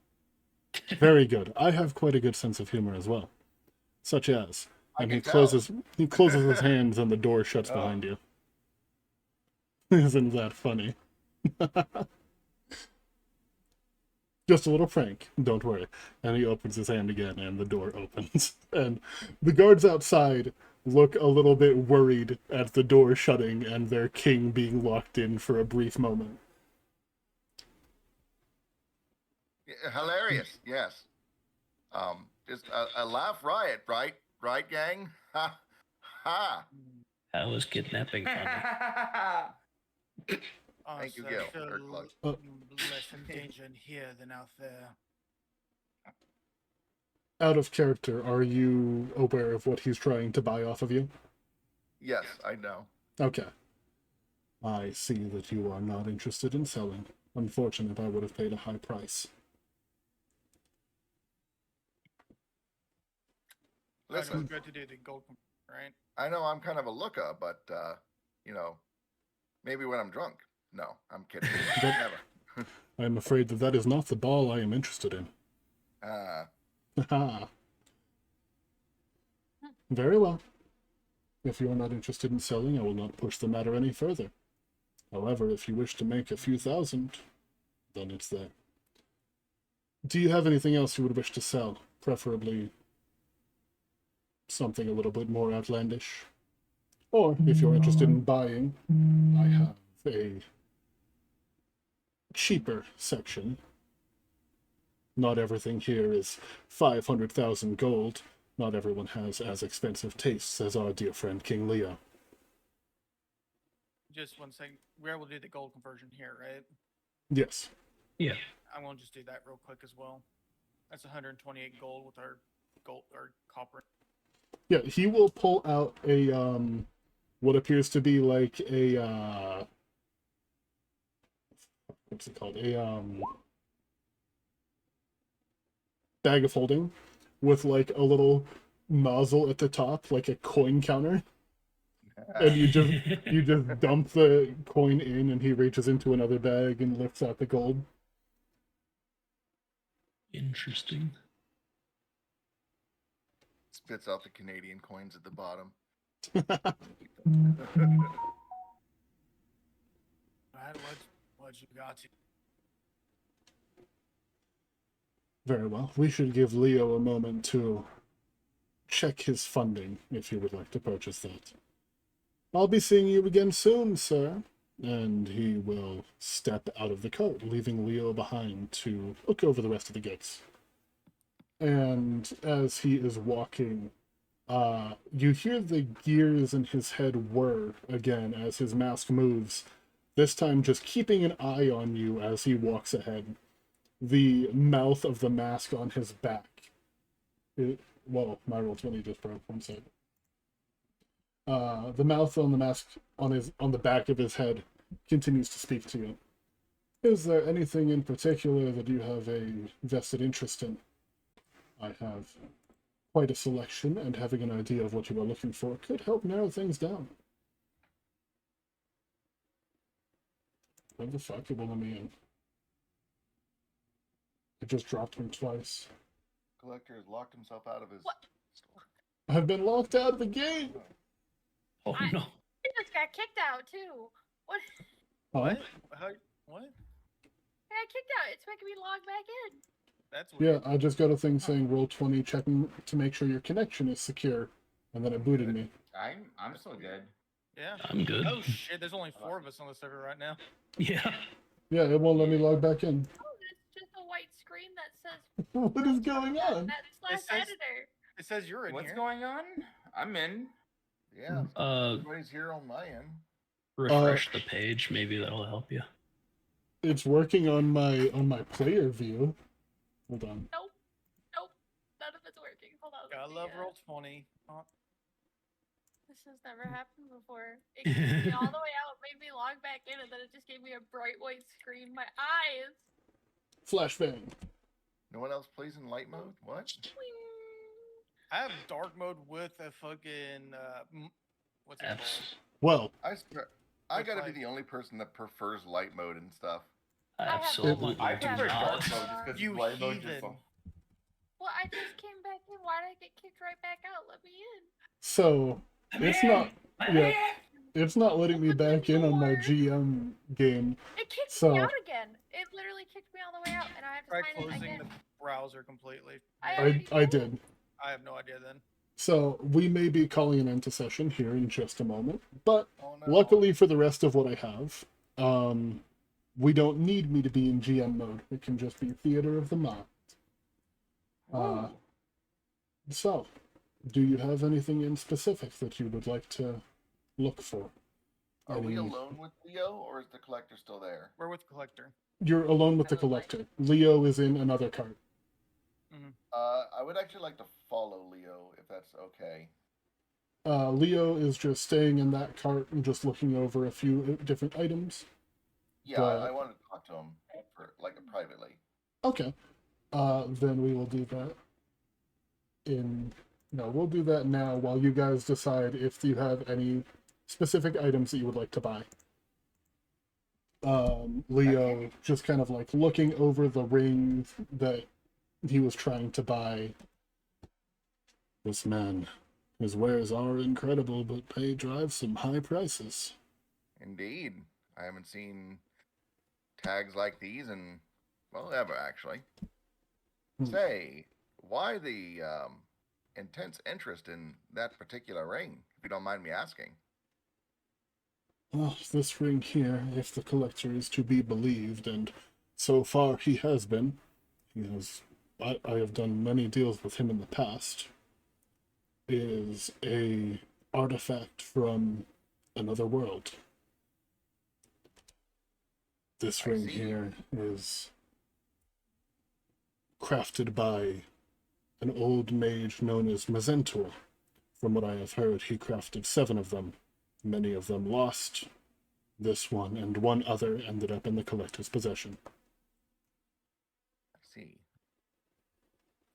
Very good. I have quite a good sense of humor as well. Such as, I and can he tell. closes his hands and the door shuts Oh. behind you. Isn't that funny? Just a little prank, don't worry. And he opens his hand again and the door opens. And the guards outside look a little bit worried at the door shutting and their king being locked in for a brief moment. Yeah, hilarious, yes. Just a laugh riot, right? Right, gang? Ha ha. How is kidnapping funny? Thank you, So I Gil. feel Third plug. less in danger in here than out there. Out of character, are you aware of what he's trying to buy off of you? Yes, I know. Okay. I see that you are not interested in selling. Unfortunate, I would have paid a high price. Listen, Good to do the gold, right? I know I'm kind of a looker, but maybe when I'm drunk. No, I'm kidding. Never. I am afraid that that is not the ball I am interested in. Haha. Very well. If you are not interested in selling, I will not push the matter any further. However, if you wish to make a few thousand, then it's there. Do you have anything else you would wish to sell? Preferably something a little bit more outlandish. Or, if you're interested in buying, I have a cheaper section. Not everything here is 500,000 gold. Not everyone has as expensive tastes as our dear friend King Leo. Just one second. We're able to do the gold conversion here, right? Yes. Yeah. I'm gonna just do that real quick as well. That's 128 gold with our gold or copper. Yeah, he will pull out a what appears to be like a what's it called? A bag of holding with like a little nozzle at the top, like a coin counter. And you just dump the coin in, and he reaches into another bag and lifts out the gold. Interesting. Spits out the Canadian coins at the bottom. What you got to? Very well. We should give Leo a moment to check his funding if you would like to purchase that. I'll be seeing you again soon, sir. And he will step out of the cart, leaving Leo behind to look over the rest of the gates. And as he is walking, you hear the gears in his head whir again as his mask moves, this time just keeping an eye on you as he walks ahead. The mouth of the mask on his back. Whoa, my roll 20 just broke. One second. The mouth on the mask on the back of his head continues to speak to you. Is there anything in particular that you have a vested interest in? I have quite a selection, and having an idea of what you are looking for could help narrow things down. What the fuck? It won't let me in. It just dropped me twice. Collector has locked himself out of his What? store. I've been locked out of the game! Oh I- no. I just got kicked out too. What? Huh? What? How, what? I got kicked out. It's making me log back in. That's Yeah, weird. I just got a thing saying roll 20, checking to make sure your connection is secure, and then it booted me. I'm still good. Yeah. I'm good. Oh shit! There's only 4 of us on the server right now. Yeah. Yeah, it won't let me log back in. Oh, it's just a white screen that says What is going on? // says- editor. It says you're in What's here. going on? I'm in. Yeah, Uh, everybody's here on my end. refresh the page. Maybe that'll help you. It's working on my player view. Hold on. Nope. None of it's working. Hold on. Gotta love roll 20. This has never happened before. It kicked me all the way out, made me log back in, and then it just gave me a bright white screen. My eyes. Flashbang. No one else plays in light mode? What? I have dark mode with a fucking what's it called? F's. Well, I swear, I Looks gotta like- be the only person that prefers light mode and stuff. have Absolutely I Yeah, prefer but- dark mode just because You light mode heathen. just. Well, I just came back in. Why did I get kicked right back out? Let me in. so it's not it's not letting me back in on my GM game. It kicked So- me out again. It literally kicked me all the way out, and I have to Try sign in closing again. the browser completely. I did. I have no idea then. So we may be calling an end to session here in just a moment, but Oh no. luckily for the rest of what I have, we don't need me to be in GM mode. It can just be theater of the mind. So, do you have anything in specific that you would like to look for? Are we Any- alone with Leo, or is the collector still there? We're with collector. You're alone with the collector. Leo is in another cart. I would actually like to follow Leo, if that's okay. Leo is just staying in that cart and just looking over a few different items. Yeah, But- I want to talk to him for privately. Okay. Then we will do that. We'll do that now while you guys decide if you have any specific items that you would like to buy. Leo just kind of like looking over the ring that he was trying to buy. This man, his wares are incredible, but they drive some high prices. Indeed. I haven't seen tags like these in, well, ever, actually. Say, why the intense interest in that particular ring, if you don't mind me asking? Well, this ring here, if the collector is to be believed, and so far he has been, I have done many deals with him in the past, is a artifact from another world. This I ring see. here is crafted by an old mage known as Mazentor. From what I have heard, he crafted 7 of them. Many of them lost. This one and one other ended up in the collector's possession. I see.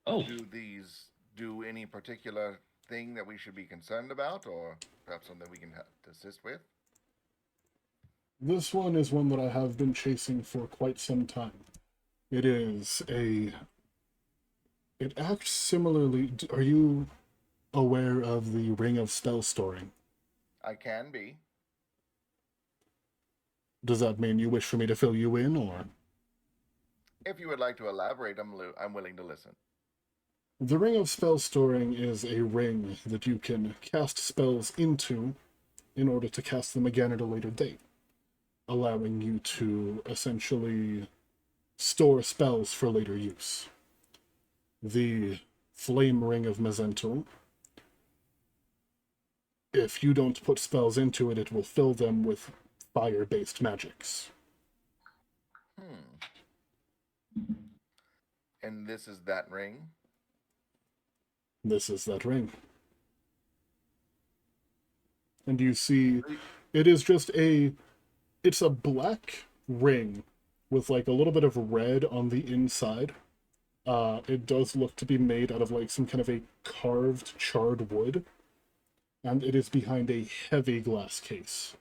Oh, Do these do any particular thing that we should be concerned about, or perhaps something we can assist with? This one is one that I have been chasing for quite some time. It acts similarly. Are you aware of the Ring of Spell Storing? I can be. Does that mean you wish for me to fill you in, or? If you would like to elaborate, I'm willing to listen. The Ring of Spell Storing is a ring that you can cast spells into in order to cast them again at a later date, allowing you to essentially store spells for later use. The Flame Ring of Mazentul, if you don't put spells into it, it will fill them with fire-based magics. And this is that ring? This is that ring. And you see, it is just it's a black ring with like a little bit of red on the inside. It does look to be made out of like some kind of a carved charred wood. And it is behind a heavy glass case.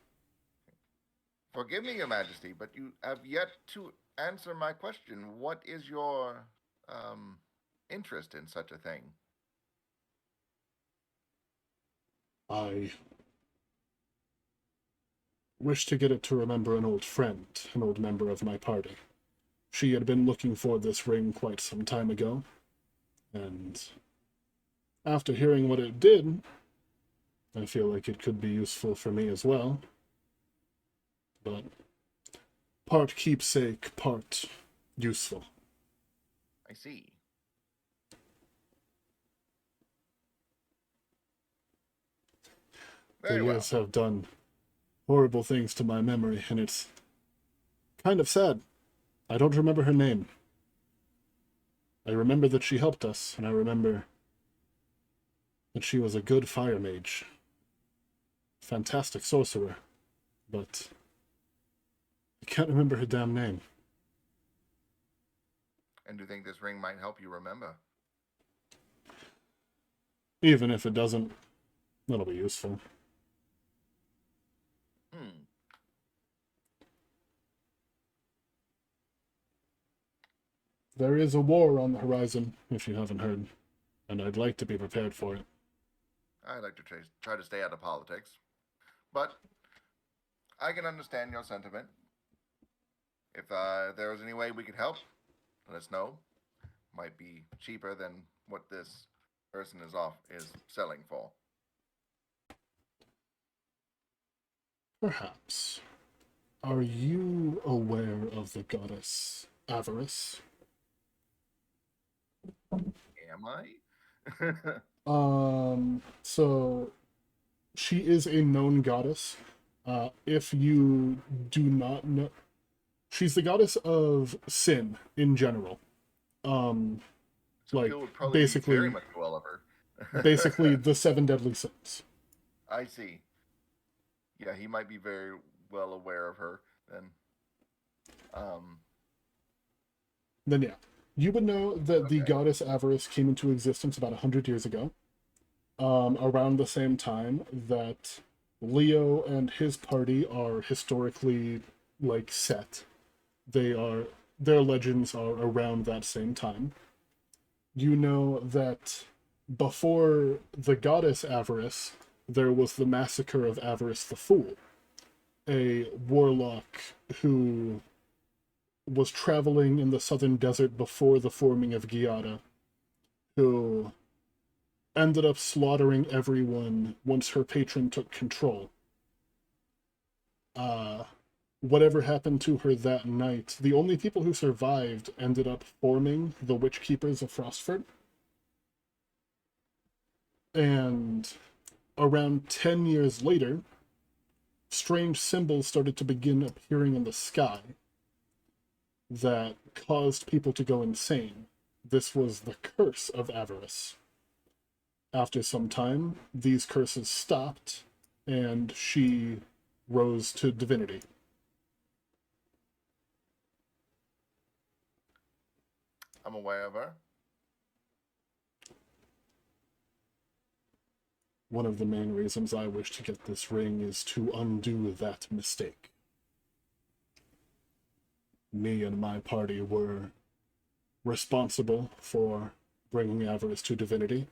Forgive me, Your Majesty, but you have yet to answer my question. What is your interest in such a thing? I wish to get it to remember an old friend, an old member of my party. She had been looking for this ring quite some time ago, and after hearing what it did, I feel like it could be useful for me as well. But part keepsake, part useful. I see. Very The well. years have done horrible things to my memory, and it's kind of sad. I don't remember her name. I remember that she helped us, and I remember that she was a good fire mage. Fantastic sorcerer. But I can't remember her damn name. And do you think this ring might help you remember? Even if it doesn't, that'll be useful. There is a war on the horizon, if you haven't heard, and I'd like to be prepared for it. I like to try to stay out of politics, but I can understand your sentiment. If there was any way we could help, let us know. Might be cheaper than what this person is selling for. Perhaps. Are you aware of the goddess Avarice? Am I? So she is a known goddess. If you do not know, she's the goddess of sin in general. So Like Gil would probably basically, be very much well of her. basically the 7 deadly sins. I see. Yeah, he might be very well aware of her then. Then yeah, you would know that the goddess Avarice came into existence about 100 years ago. Around the same time that Leo and his party are historically like set. Their legends are around that same time. You know that before the goddess Avarice, there was the massacre of Avarice the Fool, a warlock who was traveling in the southern desert before the forming of Giada, who ended up slaughtering everyone once her patron took control. Whatever happened to her that night, the only people who survived ended up forming the Witch Keepers of Frostford. And around 10 years later, strange symbols started to begin appearing in the sky that caused people to go insane. This was the curse of avarice. After some time, these curses stopped, and she rose to divinity. I'm aware of her. One of the main reasons I wish to get this ring is to undo that mistake. Me and my party were responsible for bringing avarice to divinity,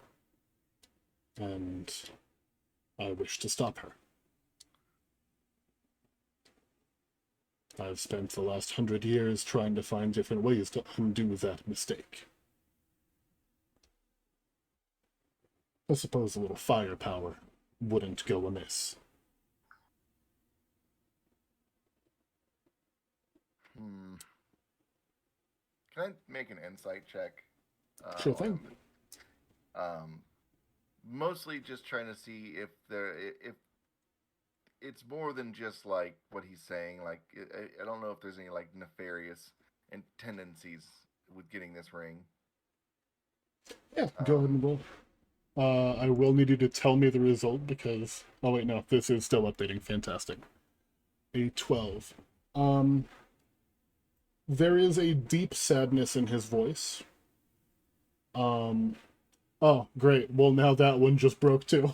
and I wish to stop her. I've spent the last 100 years trying to find different ways to undo that mistake. I suppose a little firepower wouldn't go amiss. Can I make an insight check? Sure thing. Mostly just trying to see if it's more than just like what he's saying. Like, I don't know if there's any like nefarious tendencies with getting this ring. Yeah, go ahead and roll. I will need you to tell me the result because... Oh wait, no, this is still updating. Fantastic. A 12. There is a deep sadness in his voice. Oh, great. Well, now that one just broke too.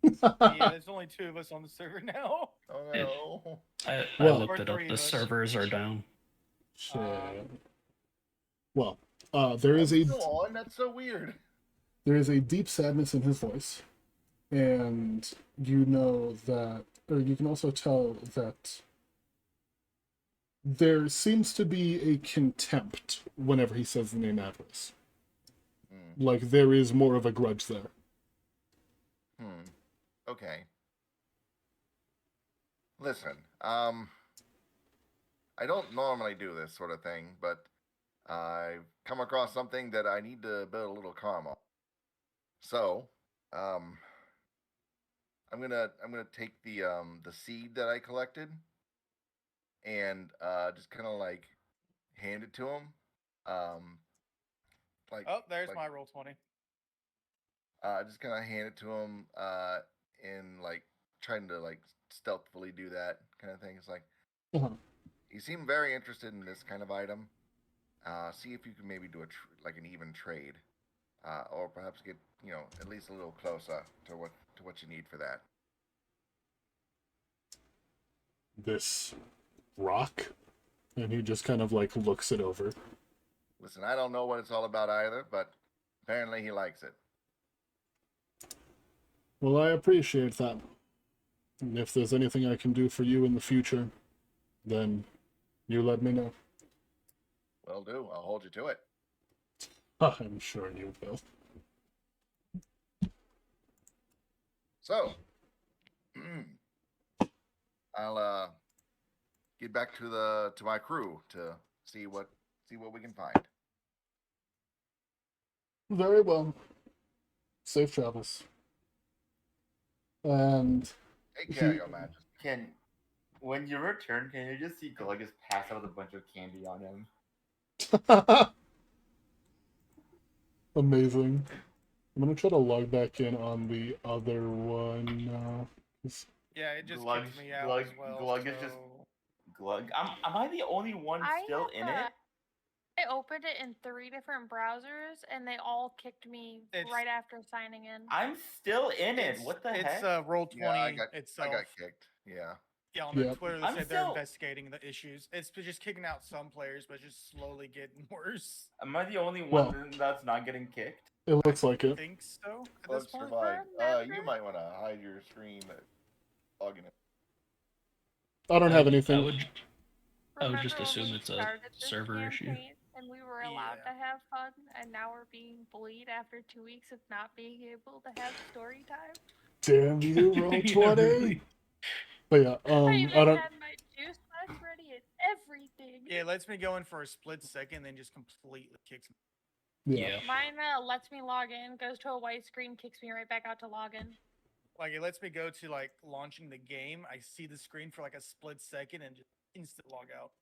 Yeah, there's only 2 of us on the server now. Oh no! I Well- looked it up. The servers are down. Shit. Well, there is a... Go on. That's so weird. There is a deep sadness in his voice, and you know that, or you can also tell that there seems to be a contempt whenever he says the name Avarice. Like, there is more of a grudge there. Okay. Listen, I don't normally do this sort of thing, but I've come across something that I need to build a little karma. So, I'm gonna take the seed that I collected and just kind of like hand it to him. Like, Oh, there's like, my roll 20. just kind of hand it to him and like trying to like stealthily do that kind of thing. It's like, you seem very interested in this kind of item. See if you can maybe do like an even trade, or perhaps get at least a little closer to what you need for that. This rock, and he just kind of like looks it over. Listen, I don't know what it's all about either, but apparently he likes it. Well, I appreciate that. And if there's anything I can do for you in the future, then you let me know. Will do. I'll hold you to it. I'm sure you will. So, I'll get back to my crew to see what we can find. Very well. Safe travels. And Take care, Your Majesty. When you return, can you just see Gulligus pass out with a bunch of candy on him? amazing. I'm gonna try to log back in on the other one now. Yeah, it just Glug- kicked me out Glug- as well. Glug is so... just- Glug. Am I the only one still in it? I opened it in 3 different browsers, and they all kicked me right after signing in. I'm still in it. What the heck? It's roll 20 Yeah, I got itself. kicked. Yeah. Yeah, on their Yep. Twitter, they I'm said they're still- investigating the issues. It's just kicking out some players, but it's just slowly getting worse. Am I the only one Well- that's not getting kicked? It looks like I it. think so at Bug this point. survived. You Remember? might want to hide your screen. Logging it. I don't have anything. I would just Remember when assume we it's a started this server issue. campaign and we were allowed Yeah. to have fun, and now we're being bullied after 2 weeks of not being able to have story time? Damn you, roll Yeah, 20. really. But yeah, I I even don't. had my juice box ready and everything. Yeah, it lets me go in for a split second, then just completely kicks me. Yeah. Mine lets me log in, goes to a white screen, kicks me right back out to log in. Like it lets me go to like launching the game. I see the screen for like a split second and just instant log out.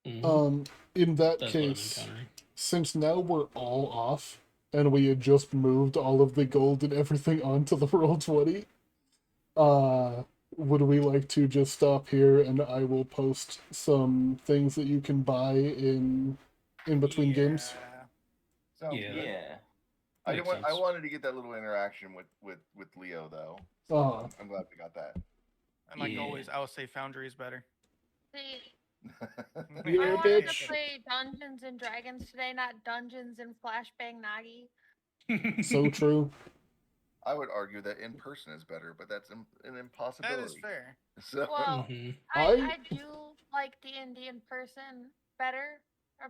Mhm. In that That's what I'm case, encountering. since now we're all off and we had just moved all of the gold and everything onto the roll 20, would we like to just stop here and I will post some things that you can buy in between games? Sounds Yeah. good. Yeah. I Makes didn't want, I sense. wanted to get that little interaction with Leo though. So Uh-huh. I'm glad we got that. And like Yeah. always, I will say Foundry is better. See, You're I a wanted bitch. to play Dungeons and Dragons today, not Dungeons and Flashbang Nagi. So true. I would argue that in person is better, but that's an impossibility. That is fair. So Well, Mhm. I do like D&D in person better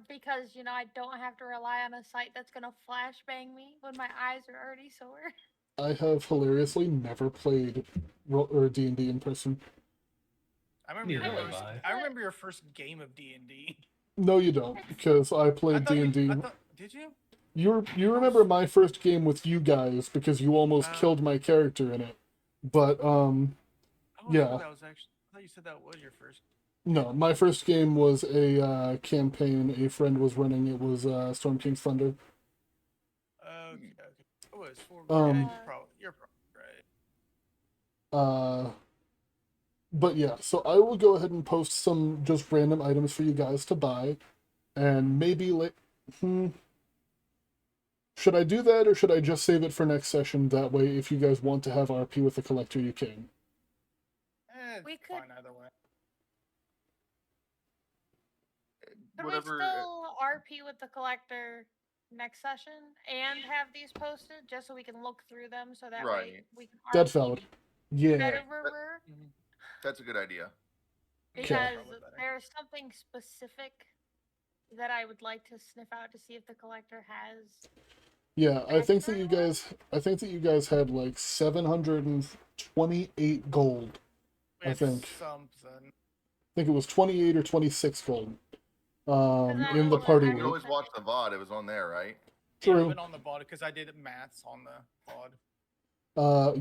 because, you know, I don't have to rely on a site that's going to flashbang me when my eyes are already sore. I have hilariously never played D&D in person. I remember Neither your have first, I. I remember your first game of D&D. No, you don't, because I I played thought D&D. you, I thought, did you? You remember my first game with you guys because you almost killed my character in it. But I was yeah. told that was actually. I thought you said that was your first. No, my first game was a campaign a friend was running. It was Storm King's Thunder. Okay. It was for. Um, Yeah, you're probably right. But yeah, so I will go ahead and post some just random items for you guys to buy, and maybe should I do that or should I just save it for next session? That way, if you guys want to have RP with the collector, you can. It's We could- fine either way. Could whatever. we still RP with the collector next session and have these posted just so we can look through them so that way Right. we can That's RP valid. Yeah. better That's a good idea. because Probably better. there's something specific that I would like to sniff out to see if the collector has. Yeah, I think that Backstory you guys had like 728 gold. I It's think. something. I think it was 28 or 26 gold. I In the will- party I You room. can always watch the VOD. It was on there, right? Yeah, True. even on the VOD because I did maths on the VOD.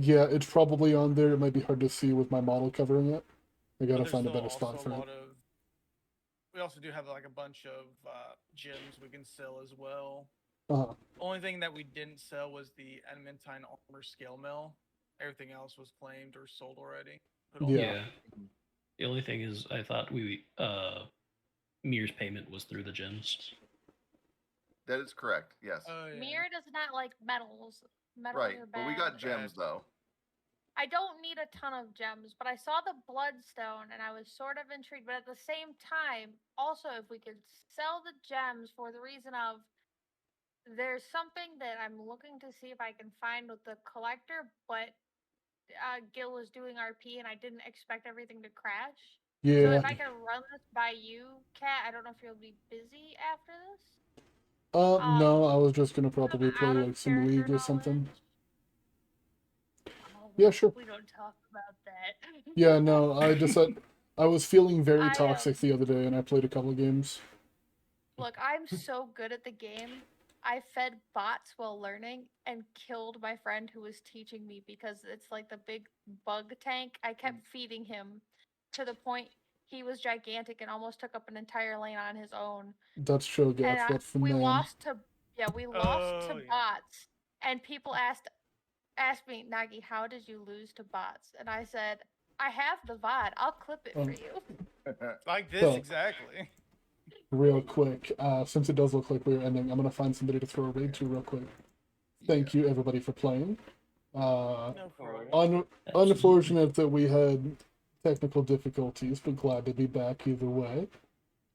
Yeah, it's probably on there. It might be hard to see with my model covering it. I gotta But find a there's better spot also for a it. lot of. We also do have like a bunch of gems we can sell as well. Uh-huh. Only thing that we didn't sell was the adamantine armor scale mill. Everything else was claimed or sold already. Put on Yeah. Yeah. The only thing is, I thought Mir's payment was through the gems. That is correct. Yes. Oh, yeah. Mir does not like metals. Metals Right. are But we bad. got gems though. I don't need a ton of gems, but I saw the bloodstone and I was sort of intrigued. But at the same time, also if we could sell the gems for the reason of there's something that I'm looking to see if I can find with the collector, but Gil was doing RP and I didn't expect everything to crash. So Yeah. if I can run this by you, Kat, I don't know if you'll be busy after this. No, I was just gonna Some probably play like some out-of-character League or something. knowledge. Oh, Yeah, sure. We don't talk about that. Yeah, no, I was feeling very I, toxic the other day and I played a couple of games. Look, I'm so good at the game. I fed bots while learning and killed my friend who was teaching me because it's like the big bug tank. I kept feeding him to the point he was gigantic and almost took up an entire lane on his own. That's Cho'Gath, And that's the we man. lost to Oh, yeah. bots. And people asked me, Nagi, how did you lose to bots? And I said, I have the VOD. I'll clip it for you. Like this Well, exactly. Real quick, since it does look like we're ending, I'm gonna find somebody to throw a raid to real quick. Thank you everybody for playing. No problem. Unfortunate that we had technical difficulties, but glad to be back either way.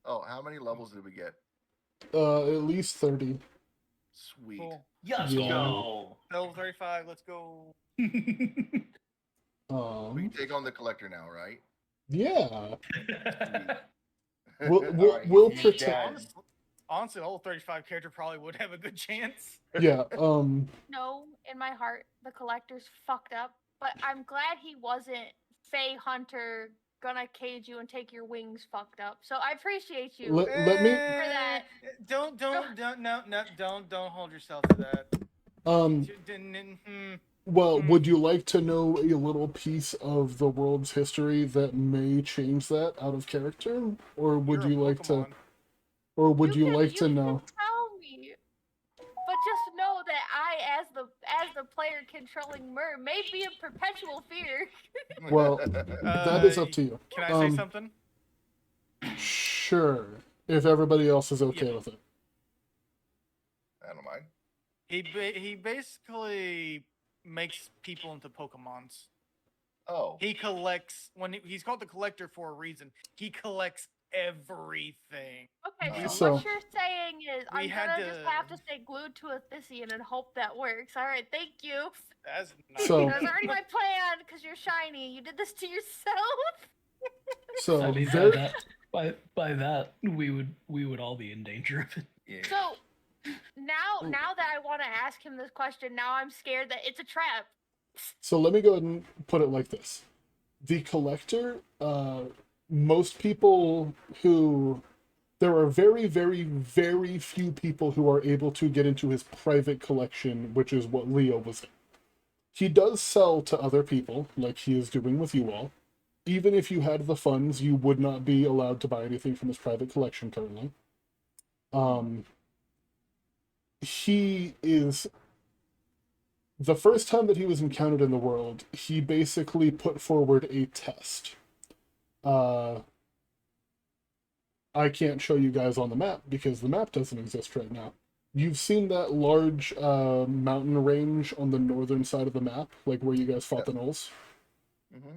Oh, how many levels did we get? At least 30. Sweet. Cool. Let's Yeah. go. Level 35, let's go. We can Um, take on the collector now, right? yeah. Sweet. Alright, we'll he's pretend. dead. Honestly, the whole 35 character probably would have a good chance. Yeah. No, in my heart, the collector's fucked up. But I'm glad he wasn't Fey Hunter gonna cage you and take your wings fucked up. So I appreciate you. Let me. For that. Don't hold yourself to that. Well, would you like to know a little piece of the world's history that may change that out of character, or would You're a you like to, Pokemon. or would you like to can know? tell me. But just know that I, as the player controlling Mer, may be in perpetual fear. Well, that is up to you. Can I say something? Sure, if everybody else is okay with it. I don't mind. He basically makes people into Pokemons. Oh. He collects he's called the collector for a reason. He collects everything. Okay, so, So- what you're saying is We I'm had gonna just to- have to stay glued to a Thician and hope that works. All right, thank you. That's not So- That was already my plan because you're shiny. You did this to yourself. So I mean, by that, we would all be in danger of it. Yeah. So now that I want to ask him this question, now I'm scared that it's a trap. So let me go ahead and put it like this. The collector, most people there are very, very, very few people who are able to get into his private collection, which is what Leo was in. He does sell to other people, like he is doing with you all. Even if you had the funds, you would not be allowed to buy anything from his private collection currently. He is... The first time that he was encountered in the world, he basically put forward a test. I can't show you guys on the map because the map doesn't exist right now. You've seen that large mountain range on the northern side of the map, like where you guys fought the gnolls? Mm-hmm.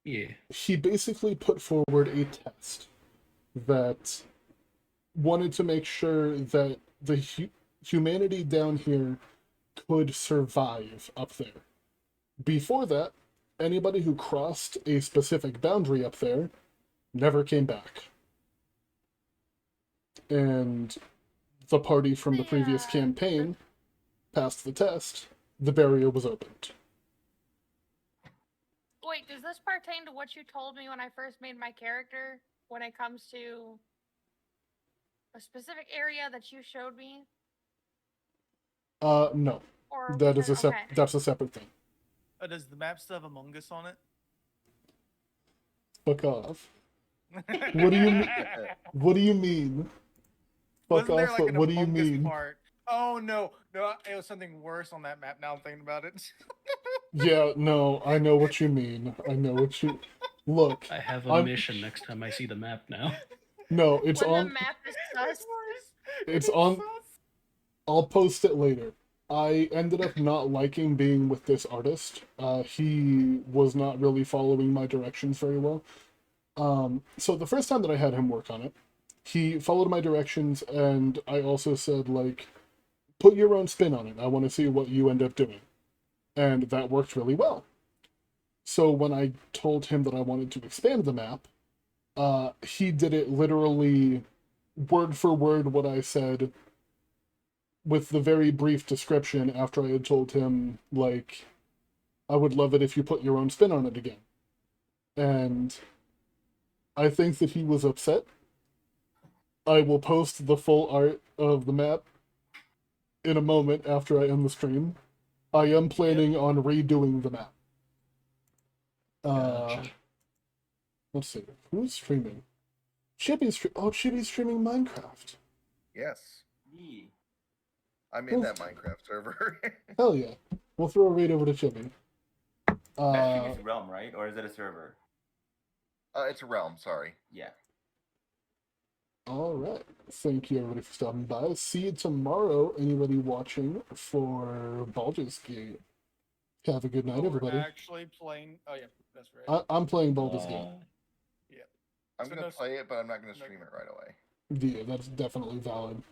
Yeah. He basically put forward a test that wanted to make sure that the humanity down here could survive up there. Before that, anybody who crossed a specific boundary up there never came back. And the party from the previous campaign passed the test, the barrier was opened. Wait, does this pertain to what you told me when I first made my character when it comes to a specific area that you showed me? No. Or That was is it- a okay. that's a separate thing. Does the map still have Among Us on it? Fuck off. What do you mean? What do you mean? Fuck Wasn't there off, like but an what do you Among Us mean? part? Oh no, it was something worse on that map. Now I'm thinking about it. Yeah, no, I know what you mean. I know what you... Look, I have a mission next time I see the map now. no, it's when on... the map is sus. It's on... I'll post it later. I ended up not liking being with this artist. He was not really following my directions very well. So the first time that I had him work on it, he followed my directions, and I also said, like, put your own spin on it. I want to see what you end up doing. And that worked really well. So when I told him that I wanted to expand the map, he did it literally word for word what I said, with the very brief description after I had told him, like, I would love it if you put your own spin on it again. And I think that he was upset. I will post the full art of the map in a moment after I end the stream. I am planning on redoing the map. Gotcha. Let's see. Who's streaming? Chibi's streaming Minecraft. Yes. Yeah. I'm in that Minecraft server. Hell yeah. We'll throw a raid over to Chibi. That's Chibi's realm, right? Or is it a server? It's a realm, sorry. Yeah. Alright. Thank you everybody for stopping by. See you tomorrow, anybody watching for Baldur's Gate. Have a good night, We're everybody. actually playing. Oh yeah, that's right. I'm playing Baldur's Gate. I'm So gonna no- play it, but I'm not gonna stream it right away. Yeah, that's definitely valid.